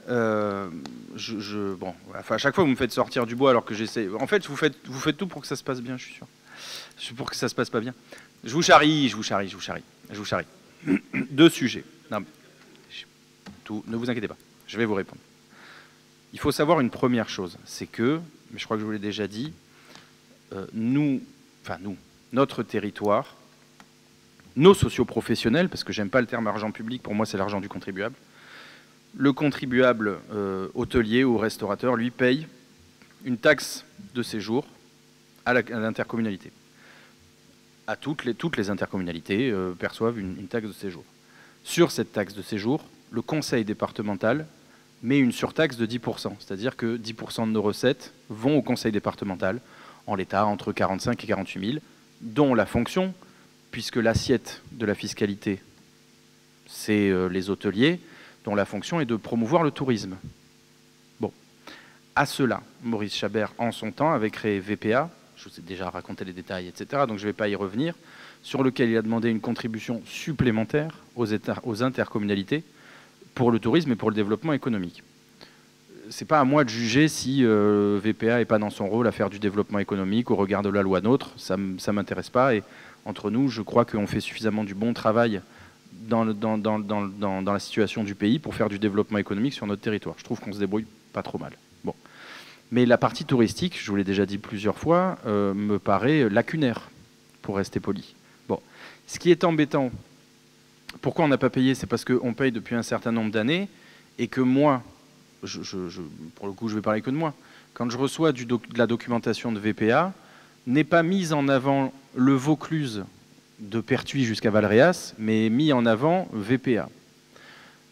À chaque fois, vous me faites sortir du bois alors que j'essaie. En fait, vous faites tout pour que ça se passe bien, je suis sûr. Pour que ça se passe pas bien. Je vous charrie. 2 sujets. Non, ne vous inquiétez pas, je vais vous répondre. Il faut savoir une première chose, c'est que, mais je crois que je vous l'ai déjà dit, notre territoire, nos socioprofessionnels, parce que j'aime pas le terme argent public, pour moi c'est l'argent du contribuable. Le contribuable hôtelier ou restaurateur, lui, paye une taxe de séjour à l'intercommunalité. Toutes les intercommunalités perçoivent une taxe de séjour. Sur cette taxe de séjour, le conseil départemental met une surtaxe de 10%, c'est-à-dire que 10% de nos recettes vont au conseil départemental, en l'état entre 45 et 48 000, dont la fonction, puisque l'assiette de la fiscalité, c'est les hôteliers, dont la fonction est de promouvoir le tourisme. Bon, à cela, Maurice Chabert, en son temps, avait créé VPA, je vous ai déjà raconté les détails, etc., donc je ne vais pas y revenir, sur lequel il a demandé une contribution supplémentaire aux intercommunalités pour le tourisme et pour le développement économique. Ce n'est pas à moi de juger si VPA n'est pas dans son rôle à faire du développement économique au regard de la loi NOTRe, ça ne m'intéresse pas, et entre nous, je crois qu'on fait suffisamment du bon travail dans la situation du pays pour faire du développement économique sur notre territoire. Je trouve qu'on se débrouille pas trop mal. Bon. Mais la partie touristique, je vous l'ai déjà dit plusieurs fois, me paraît lacunaire, pour rester poli. Bon. Ce qui est embêtant, pourquoi on n'a pas payé, c'est parce qu'on paye depuis un certain nombre d'années, et que moi, pour le coup, je vais parler que de moi, quand je reçois de la documentation de VPA, n'est pas mise en avant le Vaucluse de Pertuis jusqu'à Valréas, mais mis en avant VPA.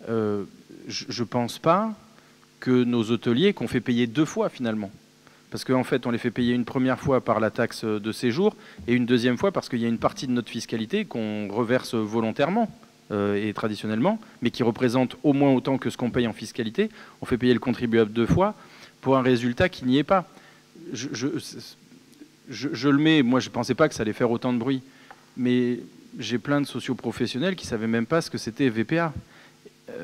Je ne pense pas que nos hôteliers, qu'on fait payer 2 fois finalement, parce qu'en fait on les fait payer une première fois par la taxe de séjour et une deuxième fois parce qu'il y a une partie de notre fiscalité qu'on reverse volontairement et traditionnellement, mais qui représente au moins autant que ce qu'on paye en fiscalité. On fait payer le contribuable 2 fois pour un résultat qui n'y est pas. Je le mets, moi je ne pensais pas que ça allait faire autant de bruit, mais j'ai plein de socioprofessionnels qui ne savaient même pas ce que c'était VPA.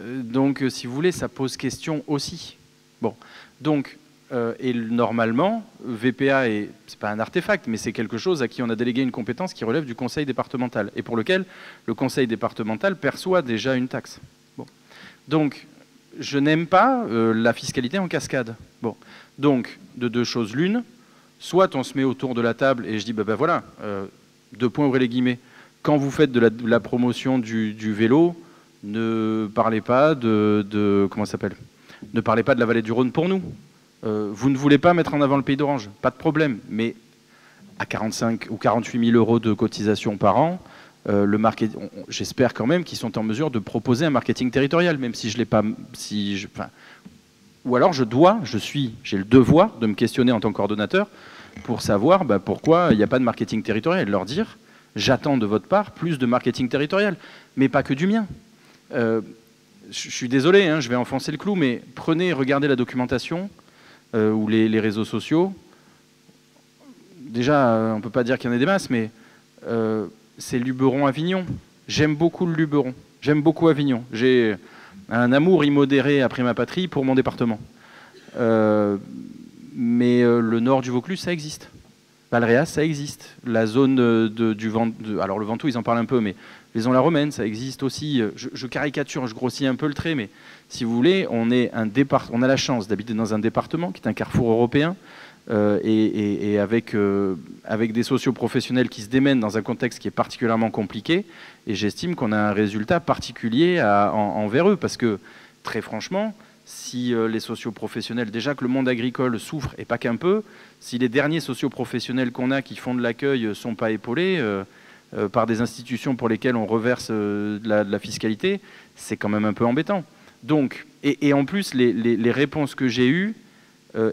Donc si vous voulez, ça pose question aussi. Bon, donc et normalement, VPA, c'est pas un artefact, mais c'est quelque chose à qui on a délégué une compétence qui relève du conseil départemental, et pour lequel le conseil départemental perçoit déjà une taxe. Bon. Donc, je n'aime pas la fiscalité en cascade. Bon. Donc, de deux choses l'une, soit on se met autour de la table et je dis, ben voilà, deux points, ouvrez les guillemets, quand vous faites de la promotion du vélo, ne parlez pas comment ça s'appelle ? Ne parlez pas de la vallée du Rhône pour nous. Vous ne voulez pas mettre en avant le Pays d'Orange, pas de problème. Mais à 45 ou 48 000 euros de cotisation par an, j'espère quand même qu'ils sont en mesure de proposer un marketing territorial, même si je l'ai pas. Ou alors j'ai le devoir de me questionner en tant que coordonnateur pour savoir pourquoi il n'y a pas de marketing territorial, et leur dire j'attends de votre part plus de marketing territorial, mais pas que du mien. Je suis désolé, hein, je vais enfoncer le clou, mais regardez la documentation ou les réseaux sociaux. Déjà, on ne peut pas dire qu'il y en ait des masses, mais c'est Luberon-Avignon. J'aime beaucoup le Luberon. J'aime beaucoup Avignon. J'ai un amour immodéré après ma patrie pour mon département. Mais le nord du Vaucluse, ça existe. Valréas, ça existe. La zone du Ventoux, alors le Ventoux, ils en parlent un peu, mais Vaison-la-Romaine, ça existe aussi. Je caricature, je grossis un peu le trait, mais si vous voulez, on a la chance d'habiter dans un département qui est un carrefour européen et avec des socioprofessionnels qui se démènent dans un contexte qui est particulièrement compliqué. Et j'estime qu'on a un résultat particulier envers eux, parce que très franchement, si les socioprofessionnels, déjà que le monde agricole souffre, et pas qu'un peu, si les derniers socioprofessionnels qu'on a qui font de l'accueil ne sont pas épaulés par des institutions pour lesquelles on reverse de la fiscalité, c'est quand même un peu embêtant. Donc, et en plus, les réponses que j'ai eues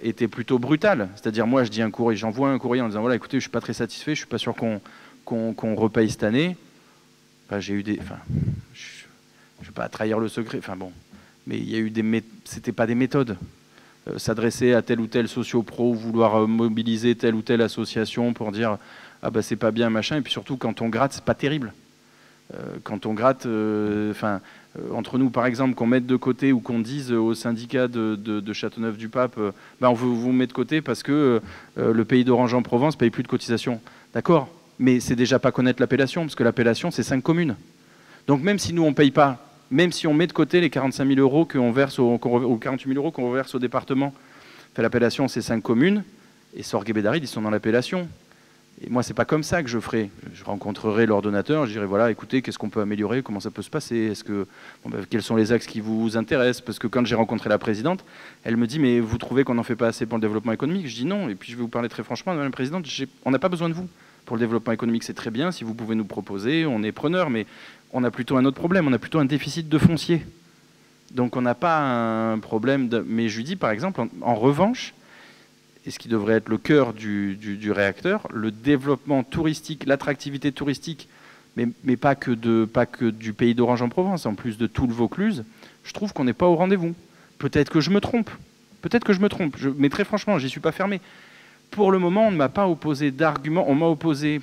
étaient plutôt brutales. C'est-à-dire, moi, j'envoie un courrier en disant, voilà, écoutez, je ne suis pas très satisfait, je ne suis pas sûr qu'on repaye cette année. Enfin, j'ai eu des... Enfin, je ne vais pas trahir le secret, enfin bon... Mais il y a eu c'était pas des méthodes. S'adresser à tel ou tel socio-pro ou vouloir mobiliser telle ou telle association pour dire ah bah c'est pas bien machin. Et puis surtout quand on gratte, c'est pas terrible. Quand on gratte, entre nous par exemple, qu'on mette de côté ou qu'on dise au syndicat de Châteauneuf-du-Pape, on veut vous mettre de côté parce que le Pays d'Orange en Provence paye plus de cotisations. D'accord, mais c'est déjà pas connaître l'appellation, parce que l'appellation c'est 5 communes. Donc même si nous on paye pas, même si on met de côté les 45 000 euros qu'on verse ou 48 000 euros qu'on reverse au département, l'appellation c'est 5 communes, et Sorgues et Bédaride, ils sont dans l'appellation. Et moi, c'est pas comme ça que je ferai. Je rencontrerai l'ordonnateur, je dirai voilà, écoutez, qu'est-ce qu'on peut améliorer, comment ça peut se passer, quels sont les axes qui vous intéressent, parce que quand j'ai rencontré la présidente, elle me dit mais vous trouvez qu'on n'en fait pas assez pour le développement économique? Je dis non, et puis je vais vous parler très franchement, madame la présidente, on n'a pas besoin de vous. Pour le développement économique, c'est très bien, si vous pouvez nous proposer, on est preneur, mais on a plutôt un autre problème, on a plutôt un déficit de foncier. Donc on n'a pas un problème mais je lui dis par exemple, en revanche, et ce qui devrait être le cœur du réacteur, le développement touristique, l'attractivité touristique, mais pas que du Pays d'Orange en Provence, en plus de tout le Vaucluse, je trouve qu'on n'est pas au rendez-vous. Peut-être que je me trompe, mais très franchement, j'y suis pas fermé. Pour le moment, on ne m'a pas opposé d'arguments, on m'a opposé,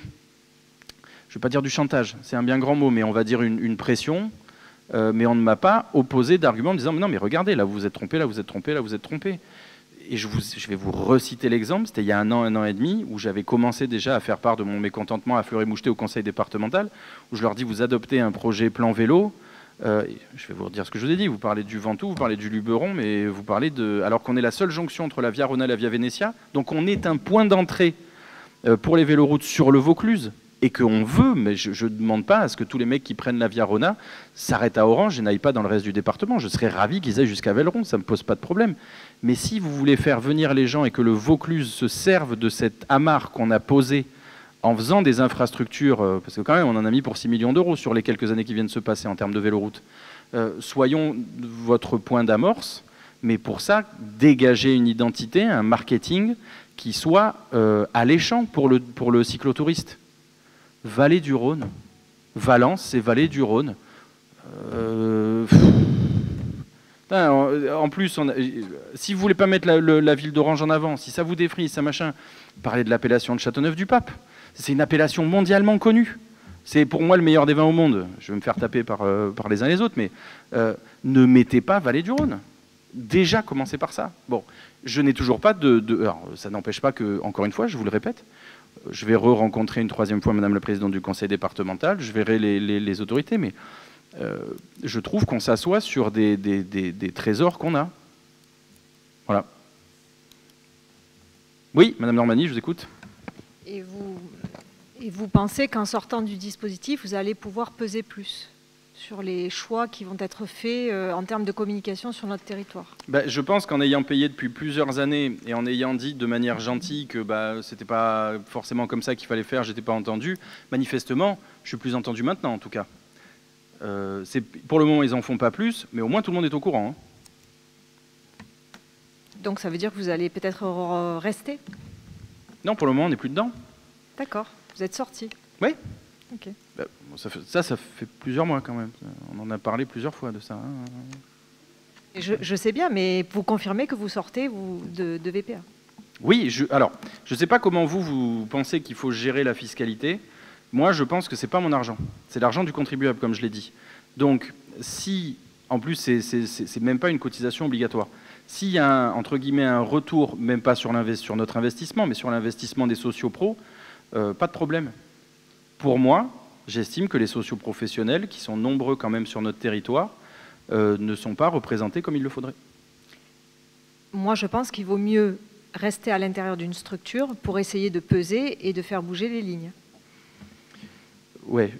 je ne vais pas dire du chantage, c'est un bien grand mot, mais on va dire une pression, mais on ne m'a pas opposé d'arguments en disant mais non, mais regardez, là vous vous êtes trompé, là vous êtes trompé, là vous êtes trompé. Et je vais vous reciter l'exemple, c'était il y a un an et demi, où j'avais commencé déjà à faire part de mon mécontentement à Fleury-Moucheté au conseil départemental, où je leur dis vous adoptez un projet plan vélo, je vais vous redire ce que je vous ai dit, vous parlez du Ventoux, vous parlez du Luberon, mais vous parlez alors qu'on est la seule jonction entre la Via Rona et la Via Venetia, donc on est un point d'entrée pour les véloroutes sur le Vaucluse, et qu'on veut, mais je ne demande pas à ce que tous les mecs qui prennent la Via Rona s'arrêtent à Orange et n'aillent pas dans le reste du département. Je serais ravi qu'ils aillent jusqu'à Velleron, ça ne me pose pas de problème. Mais si vous voulez faire venir les gens et que le Vaucluse se serve de cette amarre qu'on a posée en faisant des infrastructures, parce que quand même on en a mis pour 6 millions d'euros sur les quelques années qui viennent se passer en termes de véloroute, soyons votre point d'amorce, mais pour ça, dégagez une identité, un marketing qui soit alléchant pour le cyclotouriste. Vallée du Rhône. Valence, c'est Vallée du Rhône. En plus, si vous voulez pas mettre la ville d'Orange en avant, si ça vous défrise, ça machin, parlez de l'appellation de Châteauneuf-du-Pape. C'est une appellation mondialement connue. C'est pour moi le meilleur des vins au monde. Je vais me faire taper par les uns et les autres, mais ne mettez pas Vallée du Rhône. déjà commencer par ça. Bon, je n'ai toujours pas alors, ça n'empêche pas que, encore une fois, je vous le répète, je vais rencontrer une troisième fois Madame la Présidente du Conseil départemental, je verrai les autorités, mais je trouve qu'on s'assoit sur des trésors qu'on a. Voilà. Oui, Madame Normani, je vous écoute. Et vous pensez qu'en sortant du dispositif, vous allez pouvoir peser plus sur les choix qui vont être faits en termes de communication sur notre territoire? Je pense qu'en ayant payé depuis plusieurs années et en ayant dit de manière gentille que c'était pas forcément comme ça qu'il fallait faire, j'étais pas entendu, manifestement, je suis plus entendu maintenant en tout cas. Pour le moment, ils en font pas plus, mais au moins tout le monde est au courant. Hein. Donc ça veut dire que vous allez peut-être rester? Non, pour le moment, on n'est plus dedans. D'accord, vous êtes sorti. Oui. Ok. Ça fait plusieurs mois quand même. On en a parlé plusieurs fois de ça. Hein. Je sais bien, mais vous confirmez que vous sortez de VPA? Oui, alors, je ne sais pas comment vous pensez qu'il faut gérer la fiscalité. Moi, je pense que ce n'est pas mon argent. C'est l'argent du contribuable, comme je l'ai dit. Donc, si, en plus, c'est même pas une cotisation obligatoire. S'il y a, entre guillemets, un retour, même pas sur notre investissement, mais sur l'investissement des sociopros, pas de problème. Pour moi, j'estime que les socioprofessionnels, qui sont nombreux quand même sur notre territoire, ne sont pas représentés comme il le faudrait. Moi, je pense qu'il vaut mieux rester à l'intérieur d'une structure pour essayer de peser et de faire bouger les lignes. Ouais,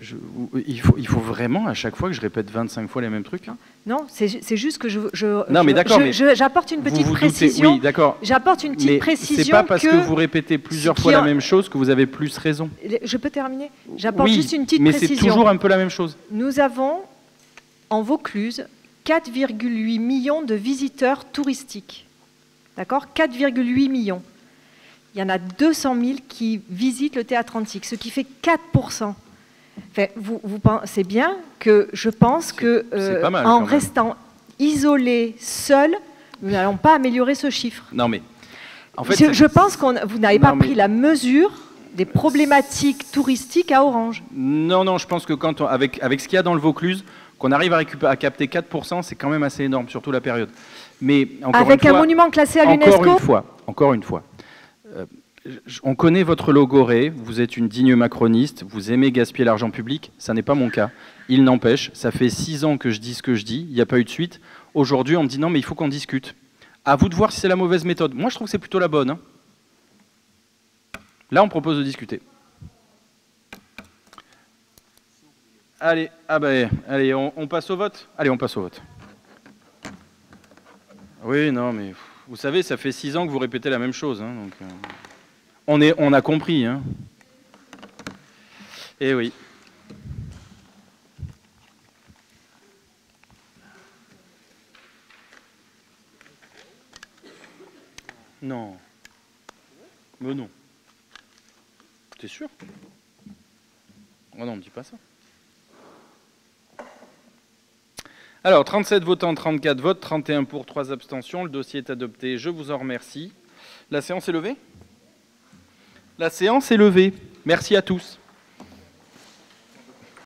il faut vraiment à chaque fois que je répète 25 fois les mêmes trucs. Hein. Non, c'est juste que j'apporte une petite précision. Oui, d'accord. J'apporte une petite précision. C'est pas parce que vous répétez plusieurs fois la même chose que vous avez plus raison. Je peux terminer? J'apporte juste une petite précision. Mais c'est toujours un peu la même chose. Nous avons en Vaucluse 4,8 millions de visiteurs touristiques. D'accord? 4,8 millions. Il y en a 200 000 qui visitent le théâtre antique, ce qui fait 4%. Enfin, vous pensez bien que je pense que en restant isolé, seul, nous n'allons pas améliorer ce chiffre. Non mais, en fait, je pense que vous n'avez pas pris la mesure des problématiques touristiques à Orange. Non, je pense que avec ce qu'il y a dans le Vaucluse, qu'on arrive à capter 4%, c'est quand même assez énorme, surtout la période. Mais avec un monument classé à l'UNESCO. Encore une fois. On connaît votre logorée, vous êtes une digne macroniste, vous aimez gaspiller l'argent public, ça n'est pas mon cas. Il n'empêche, ça fait 6 ans que je dis ce que je dis, il n'y a pas eu de suite. Aujourd'hui, on me dit non, mais il faut qu'on discute. À vous de voir si c'est la mauvaise méthode. Moi, je trouve que c'est plutôt la bonne. Hein. Là, on propose de discuter. Allez, allez, on passe au vote. Allez, on passe au vote. Oui, non, mais vous savez, ça fait 6 ans que vous répétez la même chose. Hein, donc, on a compris. Hein. Eh oui. Non. Mais non. T'es sûr? Oh non, on ne dit pas ça. Alors, 37 votants, 34 votes, 31 pour, 3 abstentions. Le dossier est adopté. Je vous en remercie. La séance est levée? La séance est levée. Merci à tous.